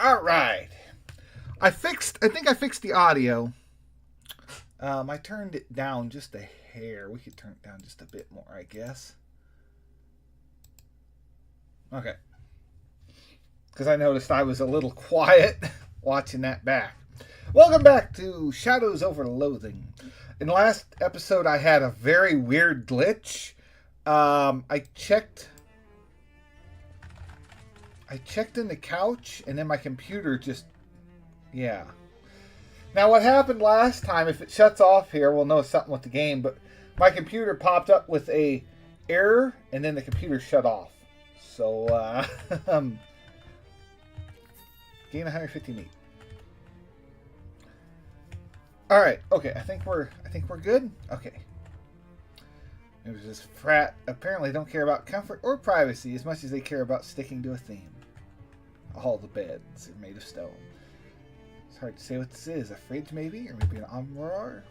All right. I think I fixed the audio. I turned it down just a hair. We could turn it down just a bit more, I guess. Okay. Because I noticed I was a little quiet watching that back. Welcome back to Shadows Over Loathing. In the last episode, I had a very weird glitch. I checked in the couch, and then my computer just, yeah. Now, what happened last time, if it shuts off here, we'll know something with the game, but my computer popped up with a error, and then the computer shut off. So, gain 150 meat. All right, okay, I think we're good. Okay. It was this frat apparently don't care about comfort or privacy as much as they care about sticking to a theme. All the beds are made of stone. It's hard to say what this is. A fridge maybe? Or maybe an armoire?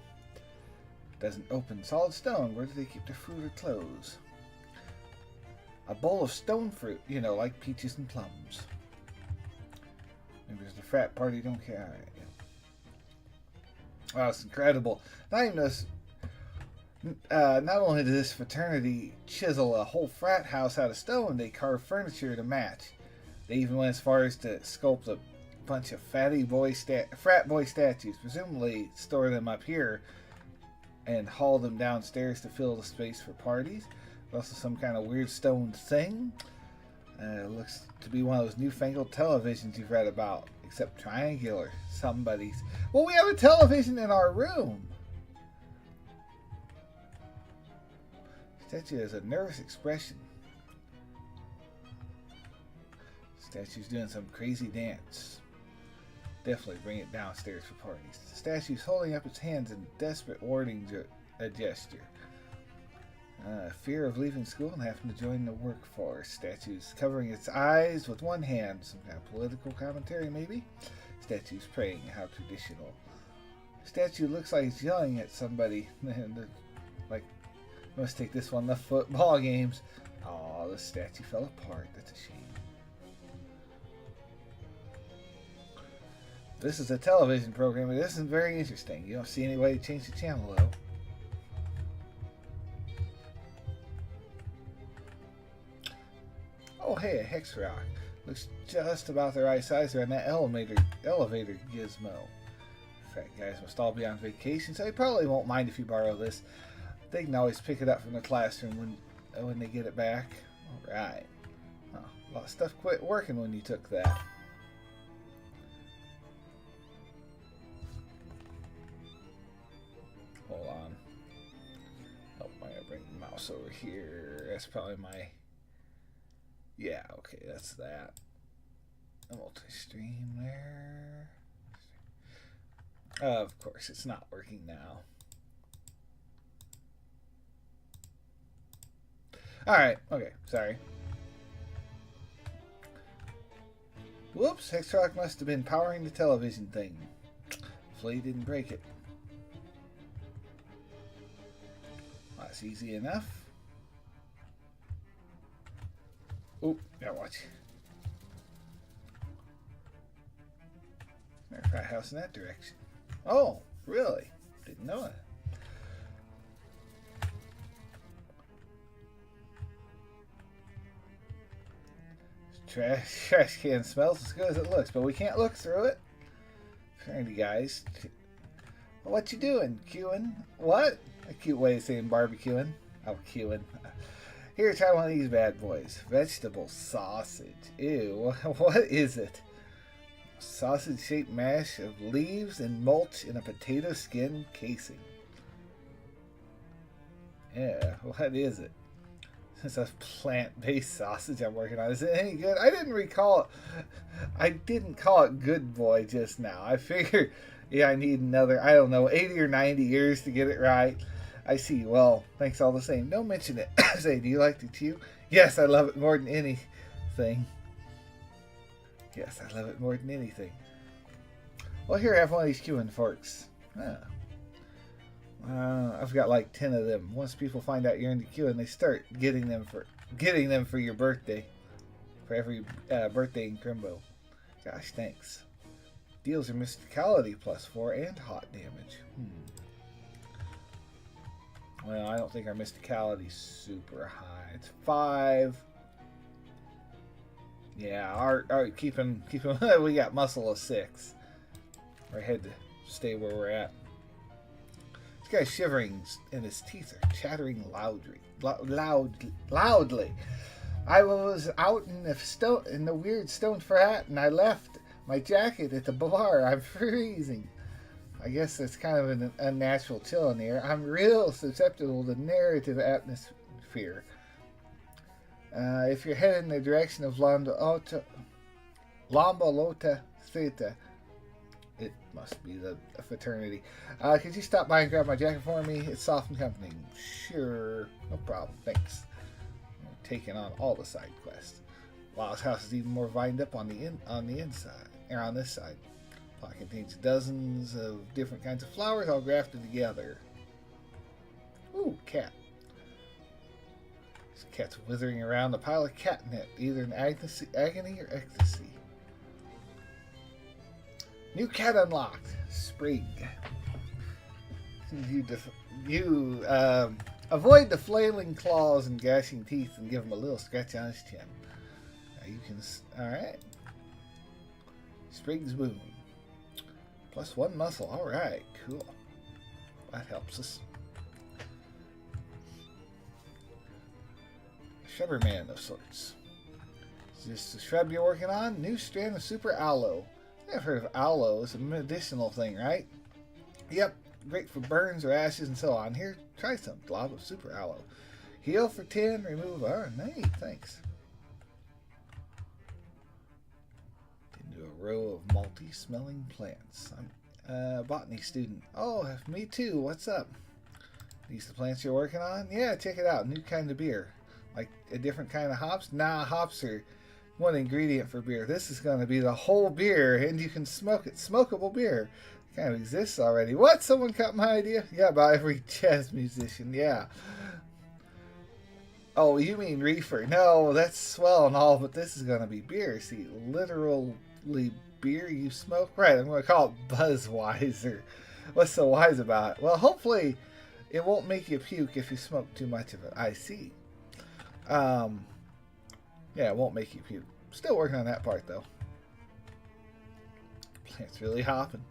Doesn't open. Solid stone. Where do they keep their fruit or clothes? A bowl of stone fruit. You know, like peaches and plums. Maybe there's a frat party. Don't care. All right. Wow, it's incredible. Not only does this fraternity chisel a whole frat house out of stone, they carve furniture to match. They even went as far as to sculpt a bunch of frat boy statues, presumably store them up here and haul them downstairs to fill the space for parties. Also some kind of weird stone thing. Looks to be one of those newfangled televisions you've read about, except triangular. Somebody's. Well, we have a television in our room. Statue has a nervous expression. Statue's doing some crazy dance. Definitely bring it downstairs for parties. The statue's holding up its hands in desperate warning gesture. Fear of leaving school and having to join the workforce. Statue's covering its eyes with one hand. Some kind of political commentary, maybe? Statue's praying. How traditional. Statue looks like it's yelling at somebody. Like, must take this one to football games. Oh, the statue fell apart. That's a shame. This is a television program, but this isn't very interesting. You don't see any way to change the channel, though. Oh, hey, a hex rock. Looks just about the right size around that elevator gizmo. Fat guys must all be on vacation, so they probably won't mind if you borrow this. They can always pick it up from the classroom when they get it back. All right. Oh, a lot of stuff quit working when you took that. Hold on. Oh, I'm gonna bring the mouse over here. That's probably my. Yeah, okay, that's that. A multi-stream there. Of course, it's not working now. Alright, okay, sorry. Whoops, Hexrock must have been powering the television thing. Hopefully he didn't break it. That's easy enough. Oh, yeah, watch. There's a frat house in that direction. Oh, really? Didn't know it. Trash can smells as good as it looks, but we can't look through it. Trendy guys. What you doing, queuing? What? A cute way of saying barbecuing. Oh, queuing. Here, try one of these bad boys. Vegetable sausage. Ew, what is it? Sausage-shaped mash of leaves and mulch in a potato skin casing. Yeah, what is it? It's a plant-based sausage I'm working on. Is it any good? I didn't call it Good Boy just now. I figured, yeah, I need another, I don't know, 80 or 90 years to get it right. I see. Well, thanks all the same. Don't mention it. Say, do you like to chew? Yes, I love it more than anything. Yes, I love it more than anything. Well, here, have one of these queuing forks. I've got like 10 of them. Once people find out you're into queuing, they start getting them for your birthday. For every birthday in Crimbo. Gosh, thanks. Deals your mysticality +4 and hot damage. Well, I don't think our mysticality's super high. It's 5. Yeah, our keep him. We got muscle of 6. Our head to stay where we're at. This guy's shivering and his teeth are chattering loudly. I was out in the weird stone frat and I left my jacket at the bar. I'm freezing. I guess that's kind of an unnatural chill in the air. I'm real susceptible to narrative atmosphere. If you're headed in the direction of Lombalota Theta, it must be the fraternity. Could you stop by and grab my jacket for me? It's soft and comforting. Sure, no problem. Thanks. I'm taking on all the side quests. Wow, this house is even more vined up on the inside, or on this side. Plot contains dozens of different kinds of flowers all grafted together. Ooh, cat. This cat's withering around a pile of catnip, either in agony or ecstasy. New cat unlocked. Sprig. You avoid the flailing claws and gashing teeth and give him a little scratch on his chin. Now you can... Alright. Sprig's wound. +1 muscle. Alright, cool. That helps us. Shrubber man of sorts. Is this the shrub you're working on? New strand of super aloe. I've heard of aloe. It's a medicinal thing, right? Yep. Great for burns or ashes and so on. Here, try some. Glob of super aloe. Heal for 10. Remove. Nice. Thanks. Into a row of multi-smelling plants. I'm a botany student. Oh, me too. What's up? These the plants you're working on? Yeah, check it out. New kind of beer. Like a different kind of hops? Nah, hops are one ingredient for beer. This is going to be the whole beer, and you can smoke it. Smokable beer. It kind of exists already. What? Someone caught my idea? Yeah, about every jazz musician. Yeah. Oh, you mean reefer? No, that's swell and all, but this is going to be beer. See, literally beer you smoke? Right, I'm going to call it Buzzweiser. What's so wise about it? Well, hopefully it won't make you puke if you smoke too much of it. I see. Yeah, it won't make you puke. Still working on that part, though. Plant's really hopping.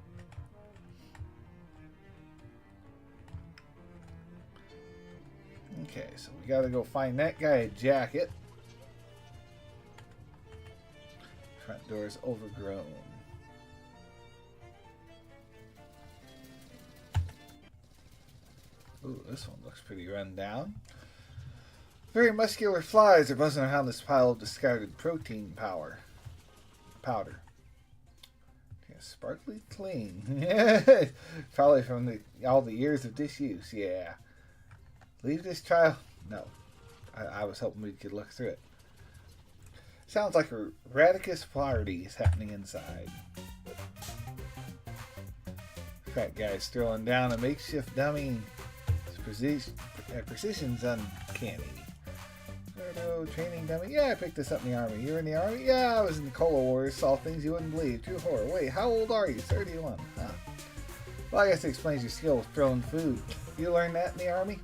Okay, so we gotta go find that guy a jacket. Front door is overgrown. Ooh, this one looks pretty run down. Very muscular flies are buzzing around this pile of discarded protein powder. Yeah, sparkly clean. Probably from all the years of disuse. Yeah. Leave this trial. No. I was hoping we could look through it. Sounds like a radicus party is happening inside. Fat guy's throwing down a makeshift dummy. Precision's uncanny. Training dummy. Yeah, I picked this up in the army. You were in the army? Yeah, I was in the Cola Wars. Saw things you wouldn't believe. True horror. Wait, how old are you? 31. Huh. Well, I guess it explains your skill with throwing food. You learned that in the army?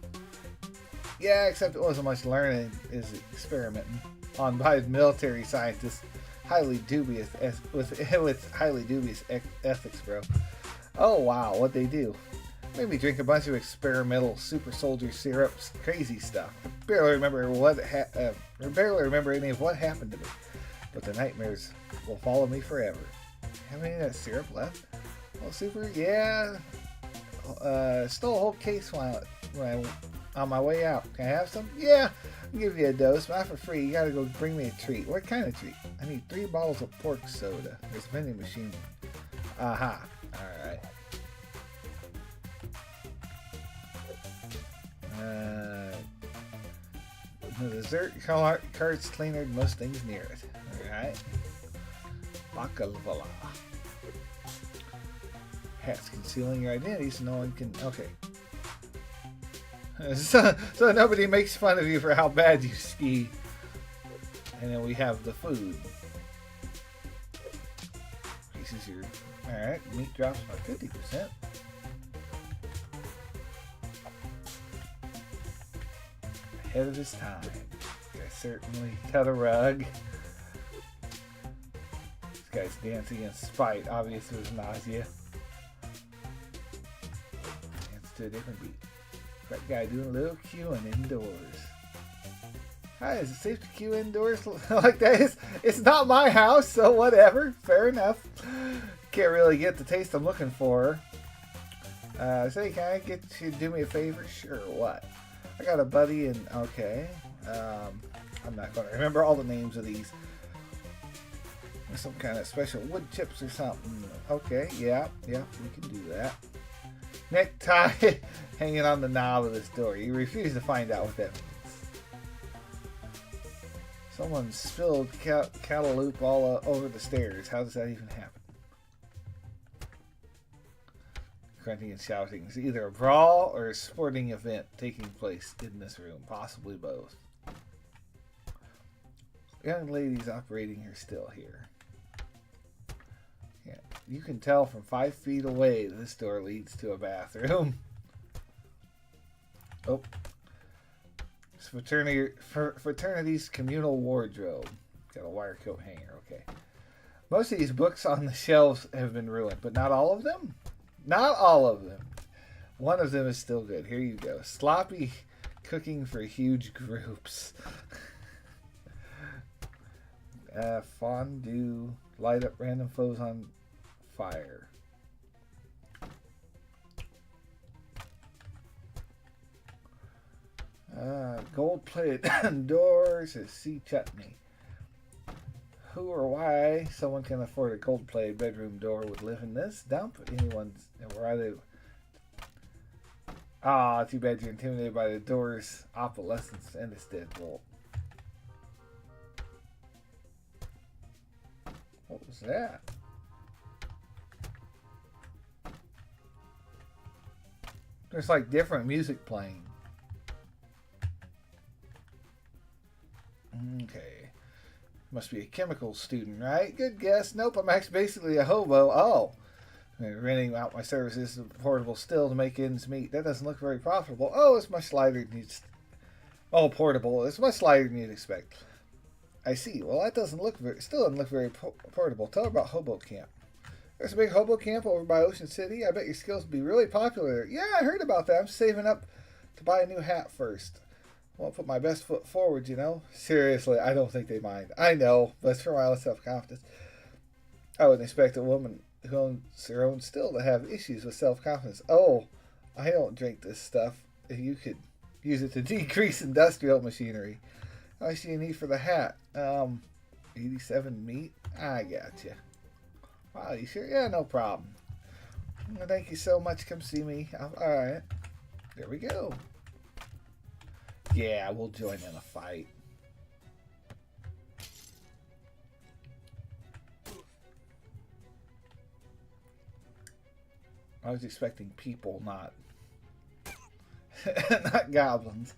Yeah, except it wasn't much learning. Is experimenting on by military scientists. Highly dubious with highly dubious ethics, bro. Oh wow, what they do? Made me drink a bunch of experimental super soldier syrups, crazy stuff. I barely remember any of what happened to me, but the nightmares will follow me forever. Have any of that syrup left? Oh, super, yeah. Stole a whole case when I on my way out. Can I have some? Yeah, I'll give you a dose, but not for free. You gotta go bring me a treat. What kind of treat? I need 3 bottles of pork soda. There's a vending machine. Aha. Alright. The dessert cart's cleaner than most things near it. Alright. Bakalvala. Hats concealing your identity so no one can... Okay. So nobody makes fun of you for how bad you ski. And then we have the food. increases your... Alright, meat drops by 50%. Ahead of his time. I certainly cut a rug. This guy's dancing in spite, obviously with nausea. Dance to a different beat. That guy doing a little queuing indoors. Hi, is it safe to queue indoors like that? It's not my house, so whatever. Fair enough. Can't really get the taste I'm looking for. Say, can I get you to do me a favor? Sure, what? I got a buddy and okay. I'm not going to remember all the names of these. Some kind of special wood chips or something. Okay, yeah, we can do that. Necktie hanging on the knob of this door. You refuse to find out what that means. Someone spilled cantaloupe all over the stairs. How does that even happen? Grunting and shouting. It's either a brawl or a sporting event taking place in this room. Possibly both. Young lady's operating her still here. Yeah, you can tell from 5 feet away this door leads to a bathroom. Oh. Fraternity's communal wardrobe. Got a wire coat hanger, okay. Most of these books on the shelves have been ruined, but not all of them? Not all of them. One of them is still good. Here you go. Sloppy cooking for huge groups. Fondue. Light up random foes on fire. Gold-plated doors is sea chutney. Who or why someone can afford a gold-plated bedroom door would live in this dump? Anyone's... Why they... Ah, too bad you're intimidated by the door's opalescence and its deadbolt. What was that? There's like different music playing. Okay. Must be a chemical student, right? Good guess. Nope, I'm actually basically a hobo. Oh. I'm renting out my services of portable still to make ends meet. That doesn't look very profitable. Oh, it's much lighter than you'd... Oh, portable. It's much lighter than you'd expect. I see. Well, that doesn't look very... Still doesn't look very portable. Tell her about Hobo Camp. There's a big hobo camp over by Ocean City. I bet your skills would be really popular there. Yeah, I heard about that. I'm saving up to buy a new hat first. I won't put my best foot forward, you know? Seriously, I don't think they mind. I know, but it's for my own self-confidence. I wouldn't expect a woman who owns her own still to have issues with self-confidence. Oh, I don't drink this stuff. You could use it to decrease industrial machinery. How much do you need for the hat? 87 meat? I got you. Wow, you sure? Yeah, no problem. Well, thank you so much. Come see me. Alright. There we go. Yeah, we'll join in a fight. I was expecting people, not not goblins.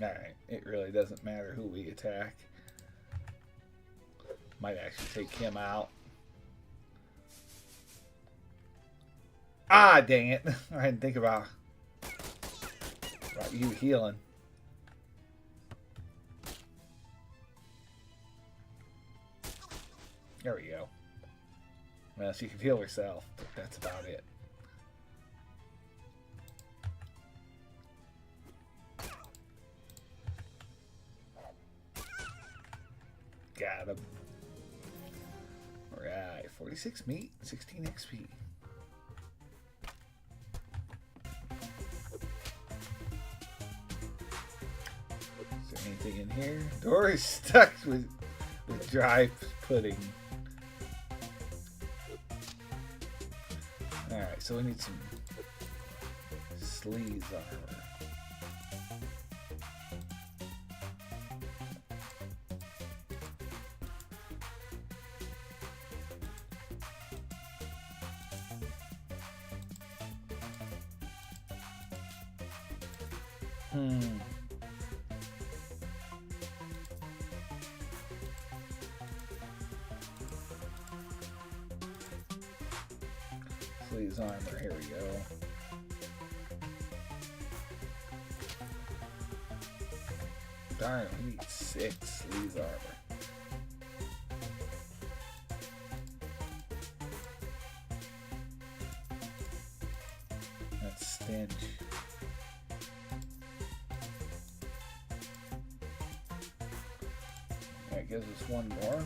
Alright, it really doesn't matter who we attack. Might actually take him out. Ah, dang it. I didn't think about you healing. There we go. Well, she can heal herself, but that's about it. Got him. Alright, 46 meat, 16 XP. Is there anything in here? Door is stuck with dry pudding. Alright, so we need some sleeves on her. Sleeves armor, here we go. Darn, we need 6 sleeves armor. That's stench. That gives us 1 more.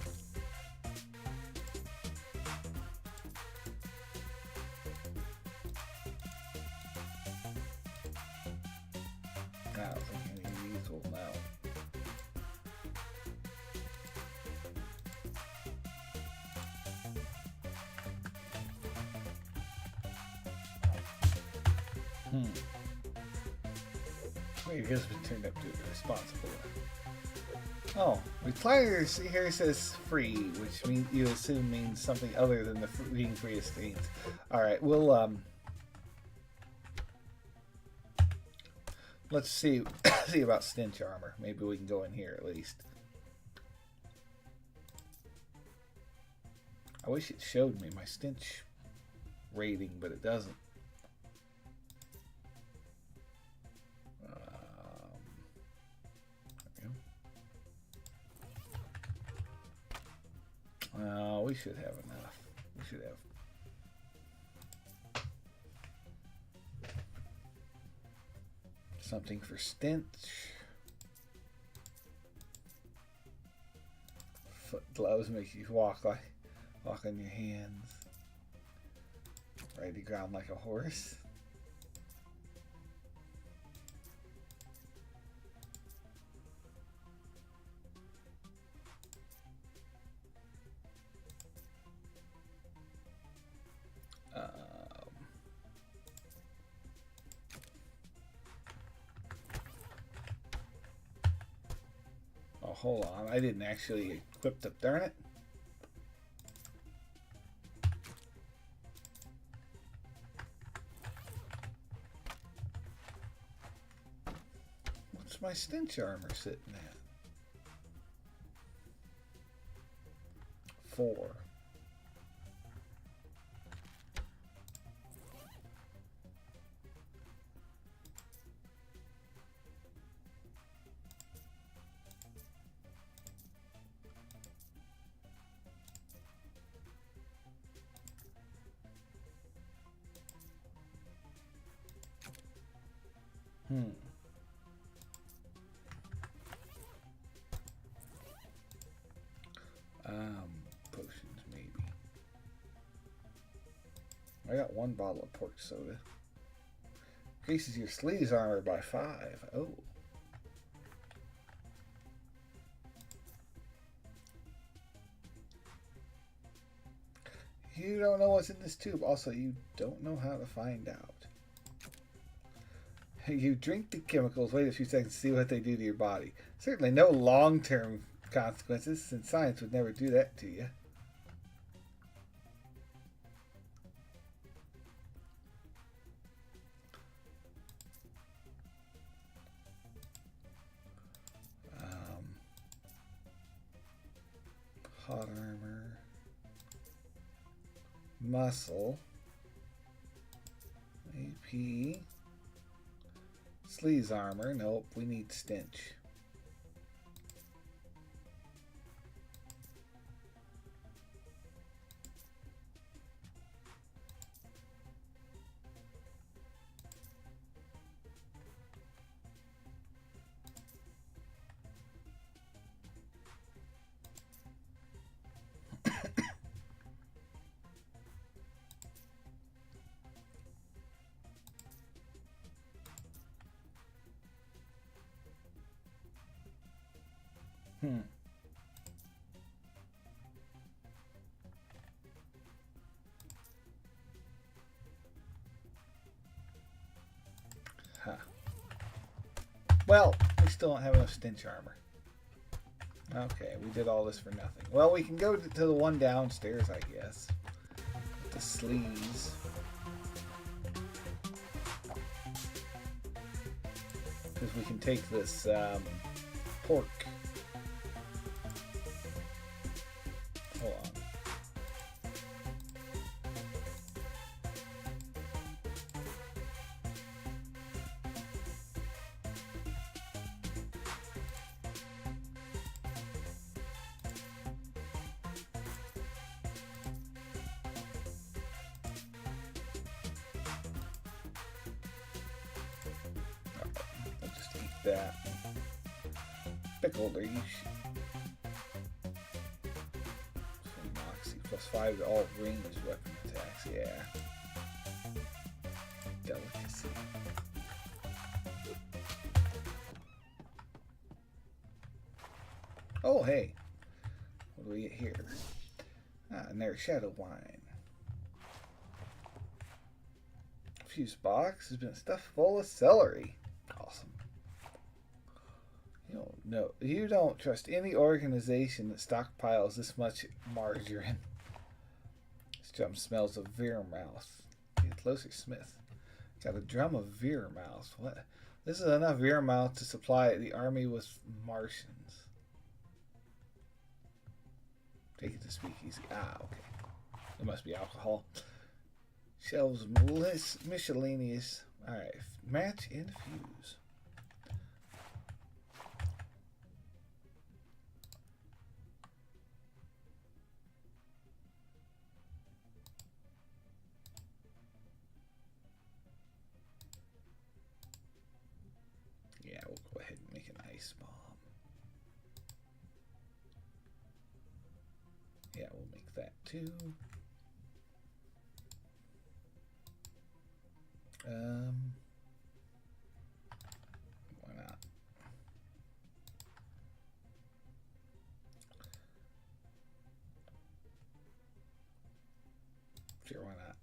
I don't think any of these will now. Maybe has been turned up to the responsible. Oh, recliner here says free, which means you assume means something other than the being free of stains. All right, we'll let's see see about stench armor. Maybe we can go in here at least. I wish it showed me my stench rating, but it doesn't. We should have enough. We should have something for stench. Foot gloves make you walk on your hands. Ride the ground like a horse. Hold on, I didn't actually equip them, darn it. What's my stench armor sitting at? 4. Potions maybe. I got 1 bottle of pork soda. Increases your sleeves armor by 5. Oh. You don't know what's in this tube. Also, you don't know how to find out. You drink the chemicals, wait a few seconds to see what they do to your body. Certainly no long-term consequences, since science would never do that to you. Hot armor. Muscle. AP. Sleeves armor. Nope, we need stench. Huh. Well, we still don't have enough stench armor. Okay, we did all this for nothing. Well, we can go to the one downstairs, I guess. With the sleeves. because we can take this pork. Hold on. I'll just eat that. Pickled leash. +5 to all ranged weapon attacks, yeah. Delicacy. Oh, hey. What do we get here? Another shadow wine. Fuse box has been stuffed full of celery. Awesome. You don't trust any organization that stockpiles this much margarine. This drum smells of Veermouth. Get closer, Smith. Got a drum of Veermouth. What? This is enough Veermouth to supply the army with Martians. Take it to speakeasy. Ah, okay. It must be alcohol. Shelves miscellaneous. Alright. Match and fuse. Yeah, we'll go ahead and make an ice bomb. Yeah, we'll make that too. Why not? Sure, why not?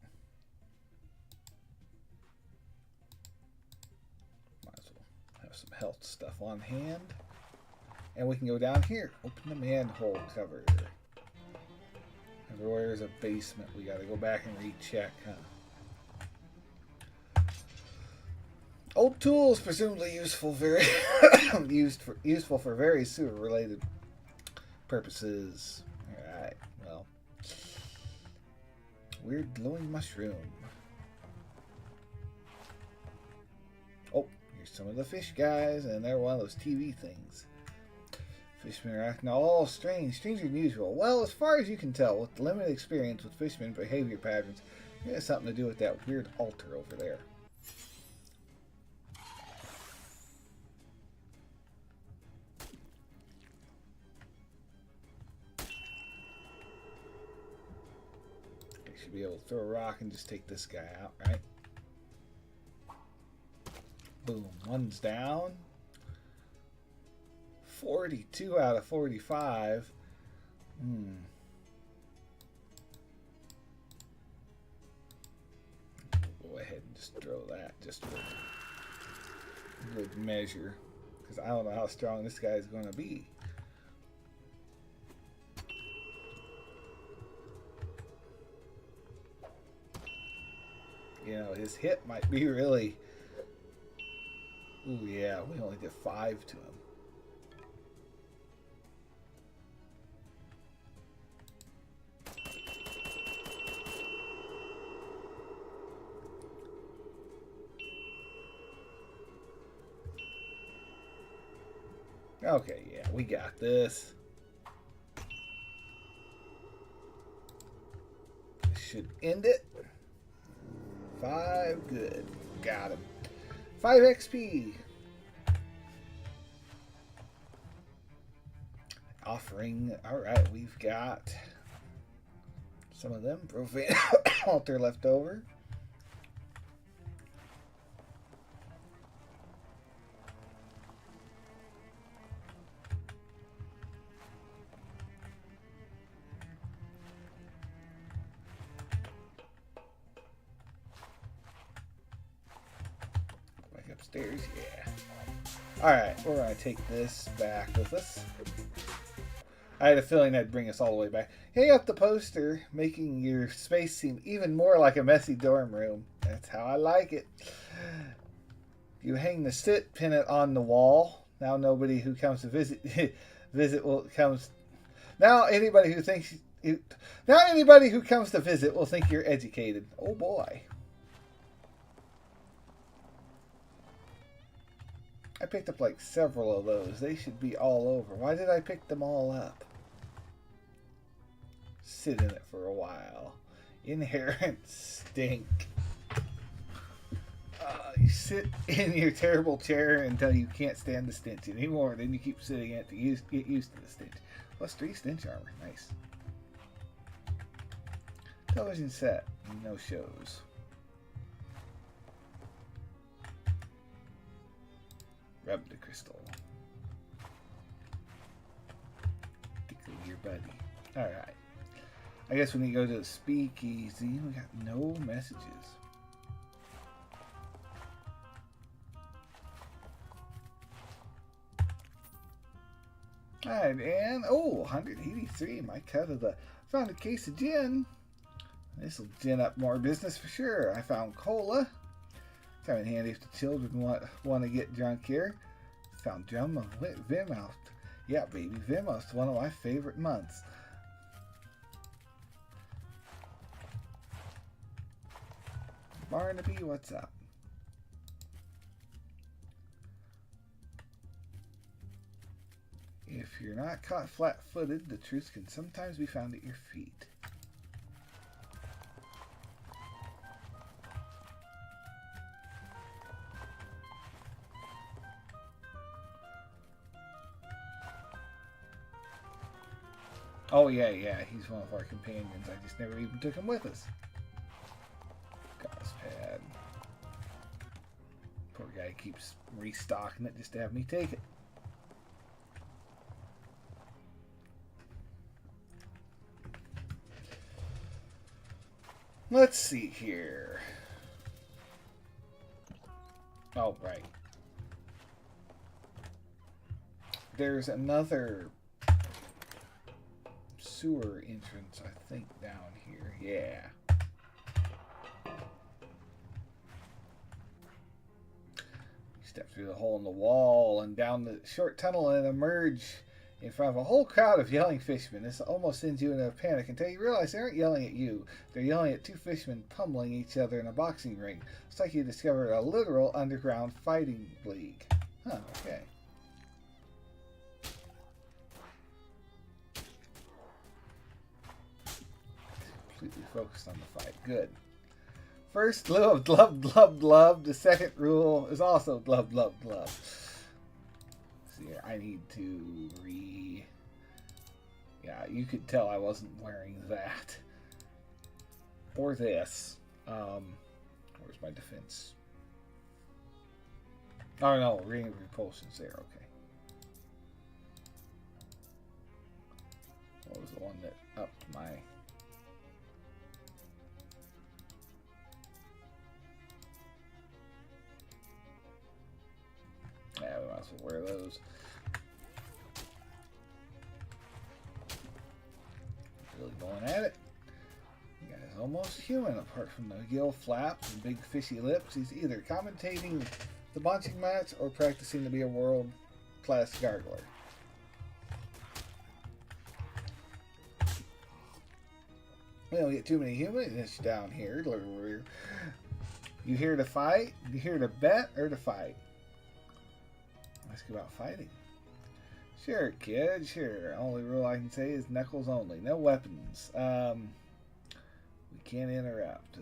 Might as well have some health stuff on hand. And we can go down here. Open the manhole cover. Everywhere is a basement. We gotta go back and recheck, huh? Old tools, presumably useful, useful for very sewer-related purposes. All right, well, weird glowing mushroom. Oh, here's some of the fish guys, and they're one of those TV things. Fishmen are acting all strange, stranger than usual. Well, as far as you can tell, with limited experience with fishmen behavior patterns, it has something to do with that weird altar over there. Be able to throw a rock and just take this guy out, right? Boom. One's down. 42 out of 45. Go ahead and just throw that just for good measure, because I don't know how strong this guy is going to be. You know, his hit might be really... Ooh, yeah, we only did 5 to him. Okay, yeah, we got this. This should end it. 5, good. Got him. 5 XP. Offering. Alright, we've got some of them. Profane altar left over. Upstairs, yeah. Alright, we're going to take this back with us. I had a feeling that'd bring us all the way back. Hang up the poster, making your space seem even more like a messy dorm room. That's how I like it. You hang the sit, pin it on the wall. Now nobody who comes to visit will comes. Now anybody who thinks now anybody who comes to visit will think you're educated. Oh boy. I picked up like several of those. They should be all over. Why did I pick them all up? Sit in it for a while. Inherent stink. You sit in your terrible chair until you can't stand the stench anymore. Then you keep sitting in it to get used to the stench. Plus 3 stench armor. Nice. Television set. No shows. Rub the crystal. Tickle your buddy. Alright. I guess when you go to the speakeasy, we got no messages. Alright, and 183. My cut of the. Found a case of gin. This will gin up more business for sure. I found cola. Come in handy if the children want to get drunk here. Found drum of Vimhouse. Yeah, baby, Vimhouse, one of my favorite months. Barnaby, what's up? If you're not caught flat-footed, the truth can sometimes be found at your feet. Oh, yeah, he's one of our companions. I just never even took him with us. Gospad. Poor guy keeps restocking it just to have me take it. Let's see here. Oh, right. There's another sewer entrance, I think, down here. Yeah. You step through the hole in the wall and down the short tunnel and emerge in front of a whole crowd of yelling fishermen. This almost sends you into a panic until you realize they aren't yelling at you. They're yelling at 2 fishermen pummeling each other in a boxing ring. It's like you discovered a literal underground fighting league. Huh, okay. Completely focused on the fight. Good. First rule of glove, glove, glove. The second rule is also glove, glove, glove. Here, I need to Yeah, you could tell I wasn't wearing that. Or this. Where's my defense? Oh no, ring of repulsion's there, okay. What was the one that upped my... Yeah, we might as well wear those. Really going at it. The guy's almost human, apart from the gill flaps and big fishy lips. He's either commentating the boxing match or practicing to be a world-class gargler. We don't get too many humans down here. You here to fight? You here to bet or to fight? Ask about fighting. Sure, kid, sure. Only rule I can say is knuckles only. No weapons. We can't interrupt.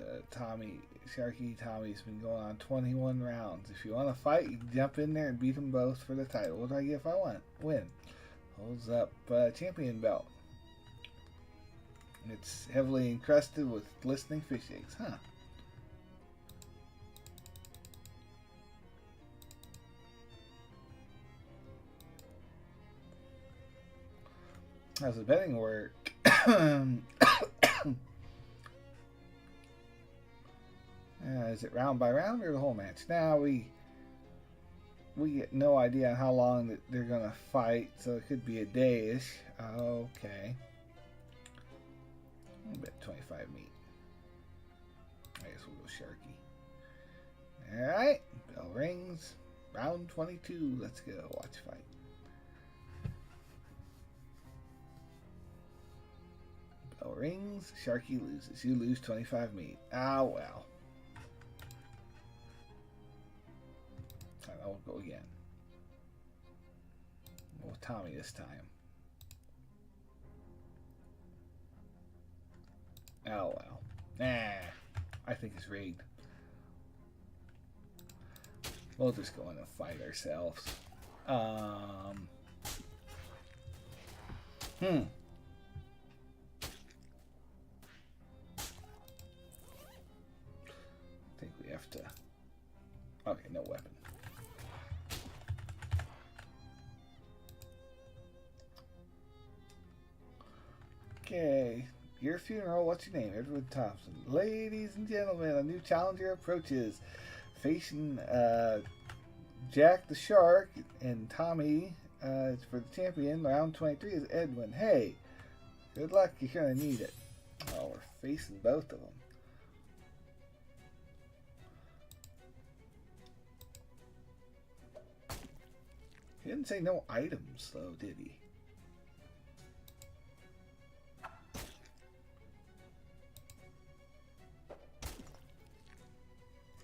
Sharky Tommy's been going on 21 rounds. If you want to fight, you can jump in there and beat them both for the title. What do I get if I win? Holds up champion belt. It's heavily encrusted with glistening fish eggs. Huh. How's the betting work? Is it round by round or the whole match? Now we get no idea how long that they're gonna fight, so it could be a day-ish. Okay. I'll bet 25 meat. I guess we'll go Sharky. Alright, bell rings. Round 22. Let's go. Watch fight. Bell rings. Sharky loses. You lose 25 meat. Ah, well. I'll go again. With Tommy this time. Oh, well. Nah. I think it's rigged. We'll just go in and fight ourselves. I think we have to... Okay, no weapon. Okay. Your funeral, what's your name? Edward Thompson. Ladies and gentlemen, a new challenger approaches. Facing Jack the Shark and Tommy for the champion. Round 23 is Edwin. Hey, good luck. You're going to need it. Oh, we're facing both of them. He didn't say no items, though, did he?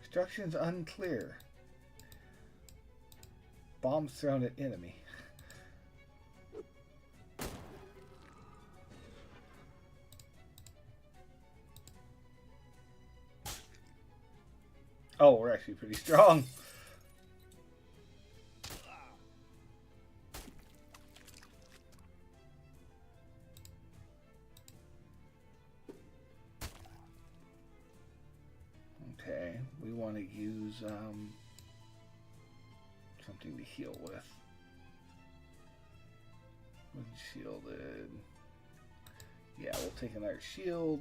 Instructions unclear. Bombs thrown at enemy. Oh, we're actually pretty strong. Okay, we want to use something to heal with. Shielded. Yeah, we'll take another shield.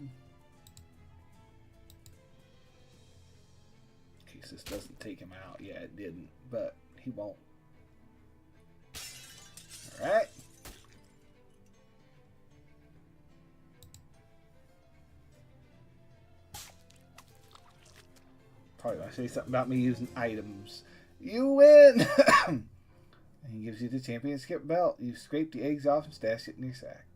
In case this doesn't take him out. Yeah, it didn't, but he won't. Alright. Probably want to say something about me using items. You win! And he gives you the championship belt. You scrape the eggs off and stash it in your sack.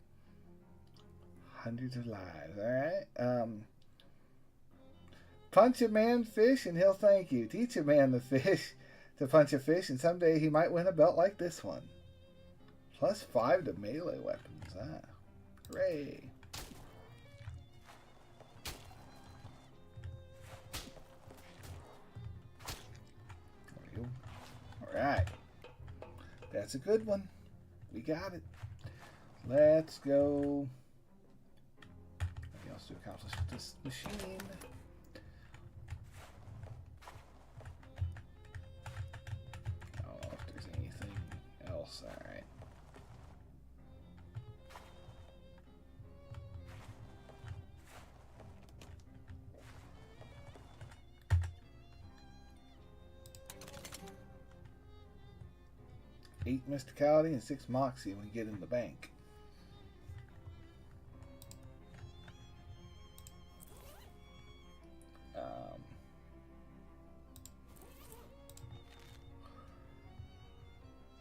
Hundreds of lives. Alright. Punch a man fish and he'll thank you. Teach a man the fish to punch a fish and someday he might win a belt like this one. +5 to melee weapons. Ah. Hooray. Alright. That's a good one. We got it. Let's go. Anything else to accomplish with this machine? I don't know if there's anything else. Alright. Eight mysticality and 6 moxie when we get in the bank.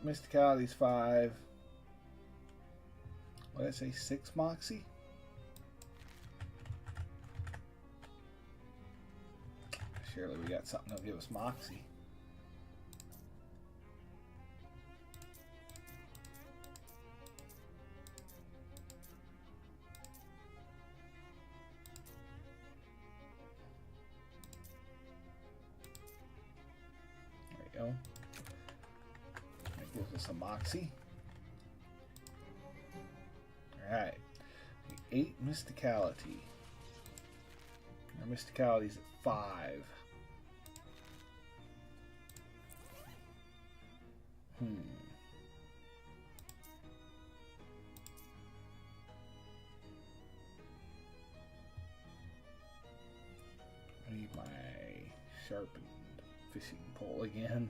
Mysticality's 5. What did I say? 6 moxie? Surely we got something that'll give us moxie. There we go. That gives us a moxie. Alright. 8 mysticality. Our mysticality's at 5. I need my sharpened fishing pole again.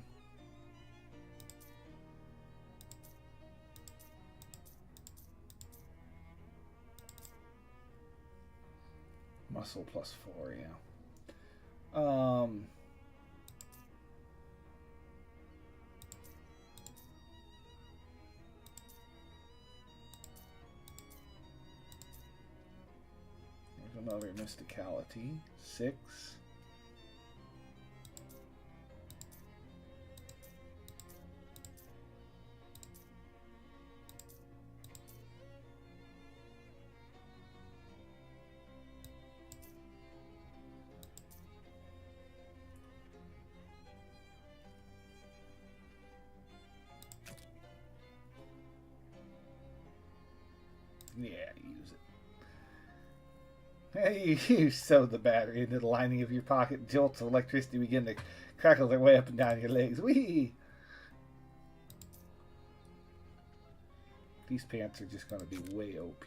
Muscle +4, yeah. Another mysticality. 6. Yeah, use it. You sew the battery into the lining of your pocket. Jolts of electricity begin to crackle their way up and down your legs. Whee! These pants are just going to be way OP.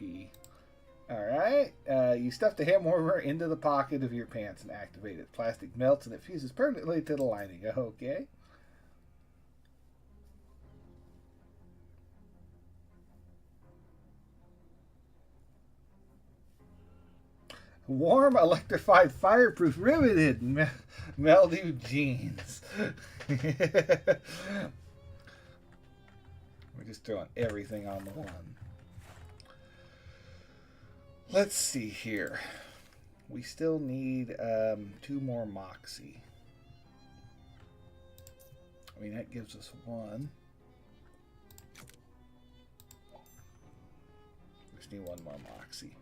Alright. You stuff the ham warmer into the pocket of your pants and activate it. Plastic melts and it fuses permanently to the lining. Okay. Warm, electrified, fireproof, riveted, mildew jeans. We're just throwing everything on the one. Let's see here. We still need 2 more Moxie. I mean, that gives us 1. We just need 1 more Moxie.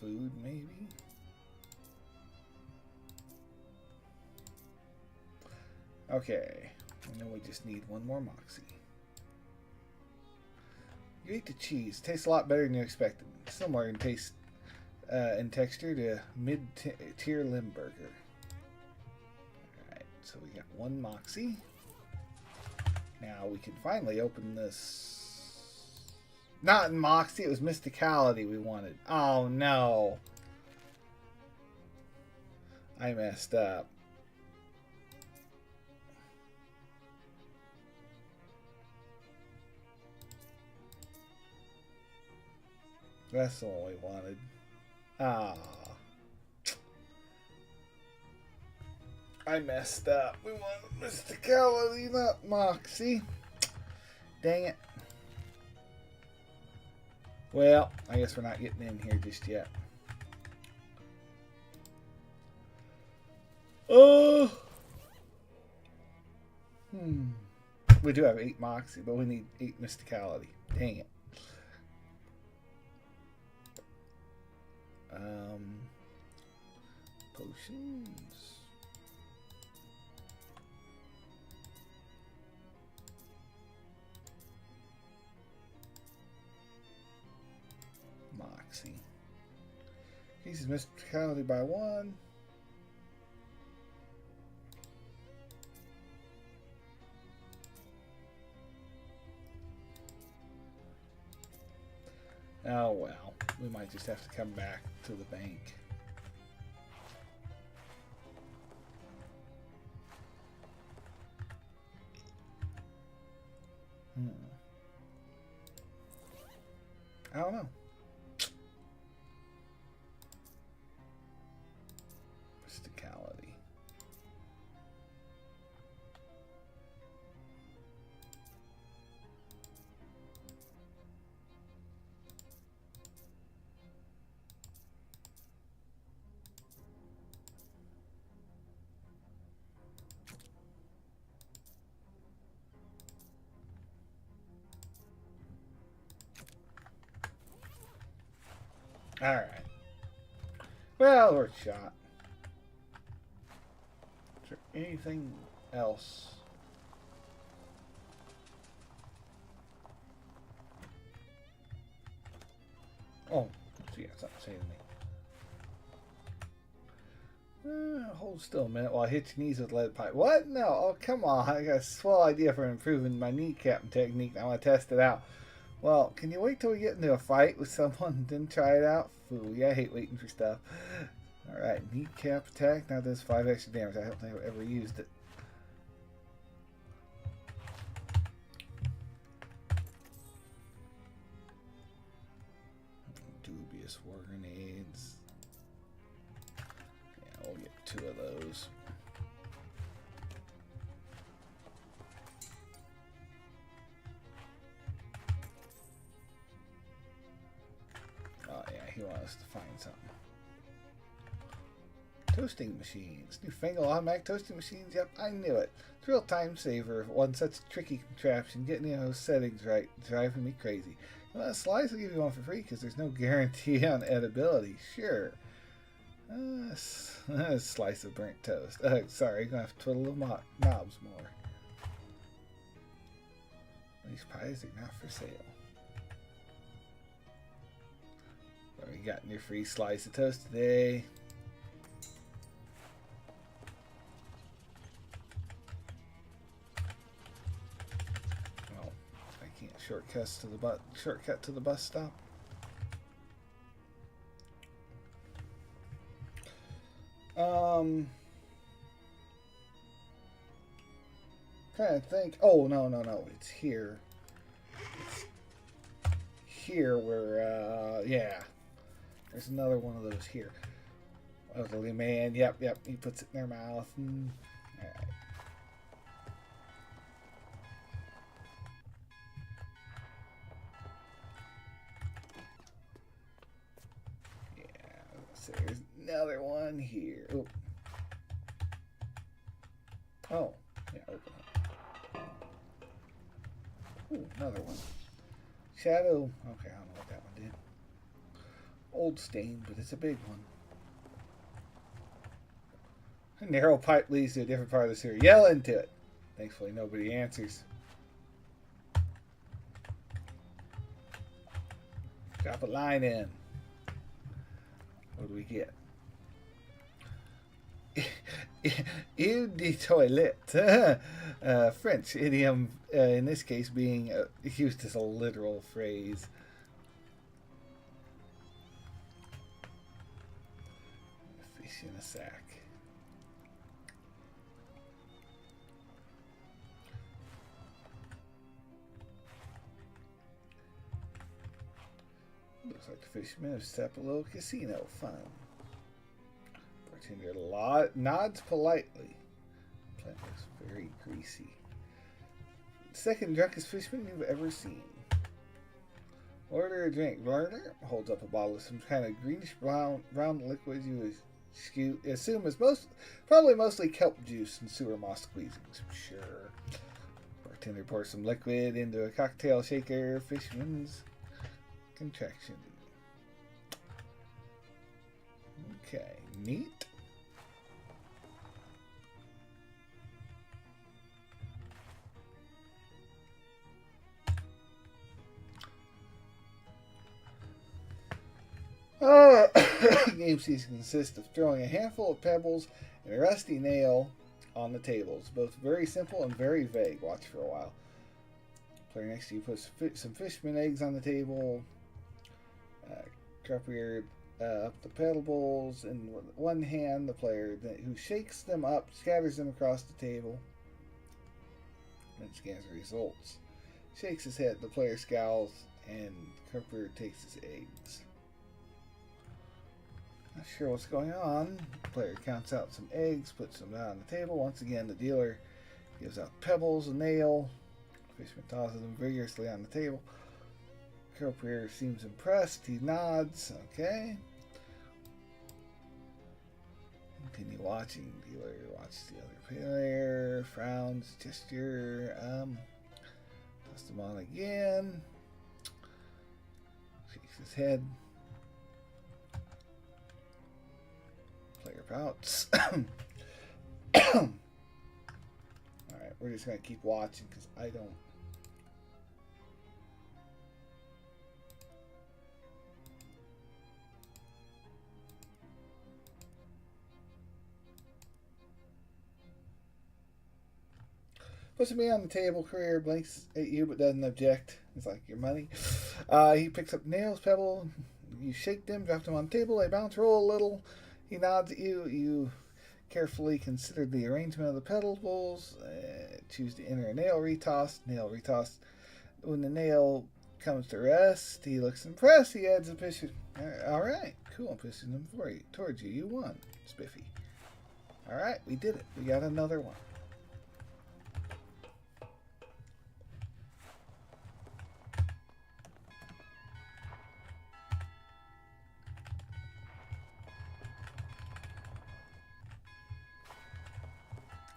Food, maybe? Okay. And then we just need 1 more Moxie. You ate the cheese. Tastes a lot better than you expected. Similar in taste and texture to mid-tier Limburger. Alright, so we got 1 Moxie. Now we can finally open this. Not in Moxie, it was Mysticality we wanted. Oh no. I messed up. That's the one we wanted. Ah. I messed up. We wanted Mysticality, not Moxie. Dang it. Well, I guess we're not getting in here just yet. Oh. We do have 8 Moxie, but we need 8 Mysticality. Dang it. Potions. Moxie. Increases Mysticality by 1. Oh well, we might just have to come back to the bank. I don't know. Mysticality. Alright. Well, we're shot. Is there anything else? Oh, so yeah, something to say to me. Hold still a minute while I hit your knees with lead pipe. What? No. Oh, come on. I got a swell idea for improving my kneecapping technique. I want to test it out. Well, can you wait till we get into a fight with someone and then try it out? Fooey, I hate waiting for stuff. Alright, kneecap attack. Now does 5 extra damage. I don't think I've ever used it. Dubious war grenades. Yeah, we'll get 2 of those. you want us to find something? Toasting machines. Newfangled automatic toasting machines. Yep, I knew it. It's a real time saver. One such tricky contraption. Getting those settings right driving me crazy. Well, Slice will give you one for free because there's no guarantee on edibility. Sure. A slice of burnt toast. Sorry, you're going to have to twiddle the knobs more. These pies are not for sale. What have you got in your free slice of toast today? Oh, I can't shortcut to the bus stop. Trying to think. Oh, no. It's here. It's here where, yeah. There's another one of those here. Elderly man. Yep. He puts it in their mouth. Alright. Yeah. So there's another one here. Oop. Oh. Yeah, open it. Ooh, another one. Shadow. Okay, I don't know what that one did. Old stain, but it's a big one. A narrow pipe leads to a different part of the sewer. Yell into it. Thankfully, nobody answers. Drop a line in. What do we get? Eau de toilette. French idiom, in this case being used as a literal phrase. Fish in a sack. Looks like the fishermen have set up a little casino. Fun. Bartender nods politely. Plant looks very greasy. Second drunkest fisherman you've ever seen. Order a drink. Bartender holds up a bottle of some kind of greenish brown liquid you assume is probably mostly kelp juice and sewer moss squeezings. Sure. Bartender pours some liquid into a cocktail shaker. Fisherman's contraction. Okay, neat. Game season consists of throwing a handful of pebbles and a rusty nail on the tables. Both very simple and very vague. Watch for a while. Player next to you puts some fisherman eggs on the table. Croupier up the pebbles in one hand. The player who shakes them up scatters them across the table. Then scans the results. Shakes his head. The player scowls and Croupier takes his eggs. Not sure what's going on. The player counts out some eggs, puts them down on the table. Once again, the dealer gives out pebbles, a nail. The fisherman tosses them vigorously on the table. Croupier seems impressed. He nods. Okay. Continue watching. Dealer watches the other player. Frowns. Gesture. Toss them on again. Shakes his head. Player pouts. Alright, we're just going to keep watching because I don't. Puts me on the table. Career blinks at you but doesn't object. It's like your money. He picks up nails, pebble. You shake them, drop them on the table. They bounce, roll a little. He nods at you. You carefully consider the arrangement of the pebbles. Choose to enter a nail retoss. Nail retoss. When the nail comes to rest, he looks impressed. He adds a piston. All right, cool. I'm pushing them for you. Towards you. You won, Spiffy. All right, we did it. We got another one.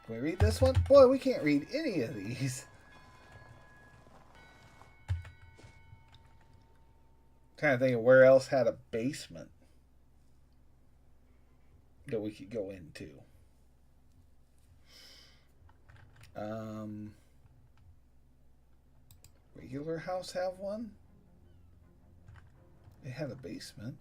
Can we read this one? Boy, we can't read any of these. Trying to think of where else had a basement that we could go into. Regular house have one? It had a basement.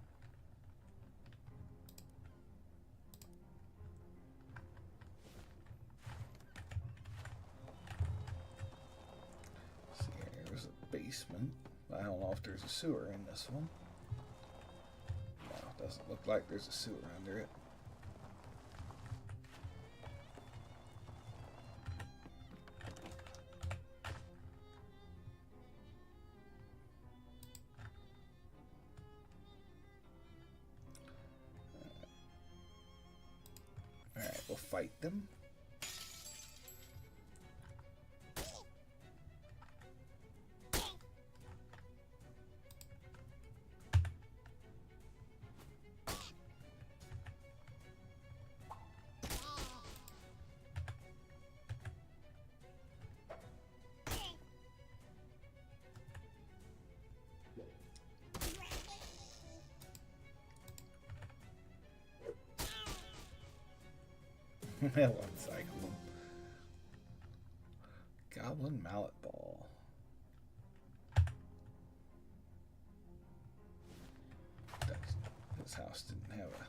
Let's see here, there's a basement. I don't know if there's a sewer in this one. No, it doesn't look like there's a sewer under it. Alright, we'll fight them. One cycle. Goblin mallet ball. This house didn't have a.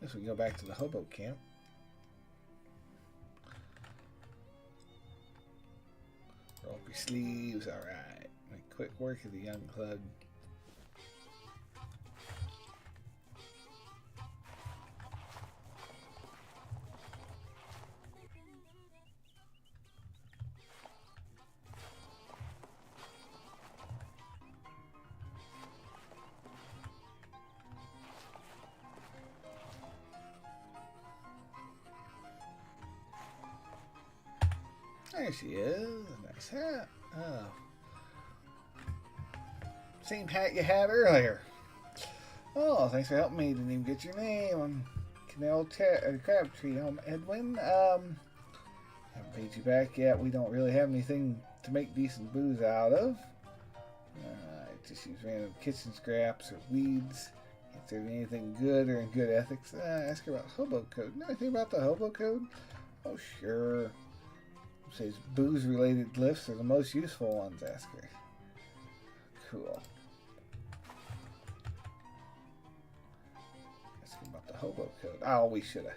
Guess we go back to the hobo camp. Roll up your sleeves, alright. Make quick work of the young club. There she is. A nice hat. Oh. Same hat you had earlier. Oh, thanks for helping me. Didn't even get your name. I'm Crabtree. Edwin. Haven't paid you back yet. We don't really have anything to make decent booze out of. I just use random kitchen scraps or weeds. If there's anything good or in good ethics, ask her about hobo code. Know anything about the hobo code? Oh, sure. Says booze-related glyphs are the most useful ones, ask her. Cool. Ask her about the hobo code. Oh, we should have.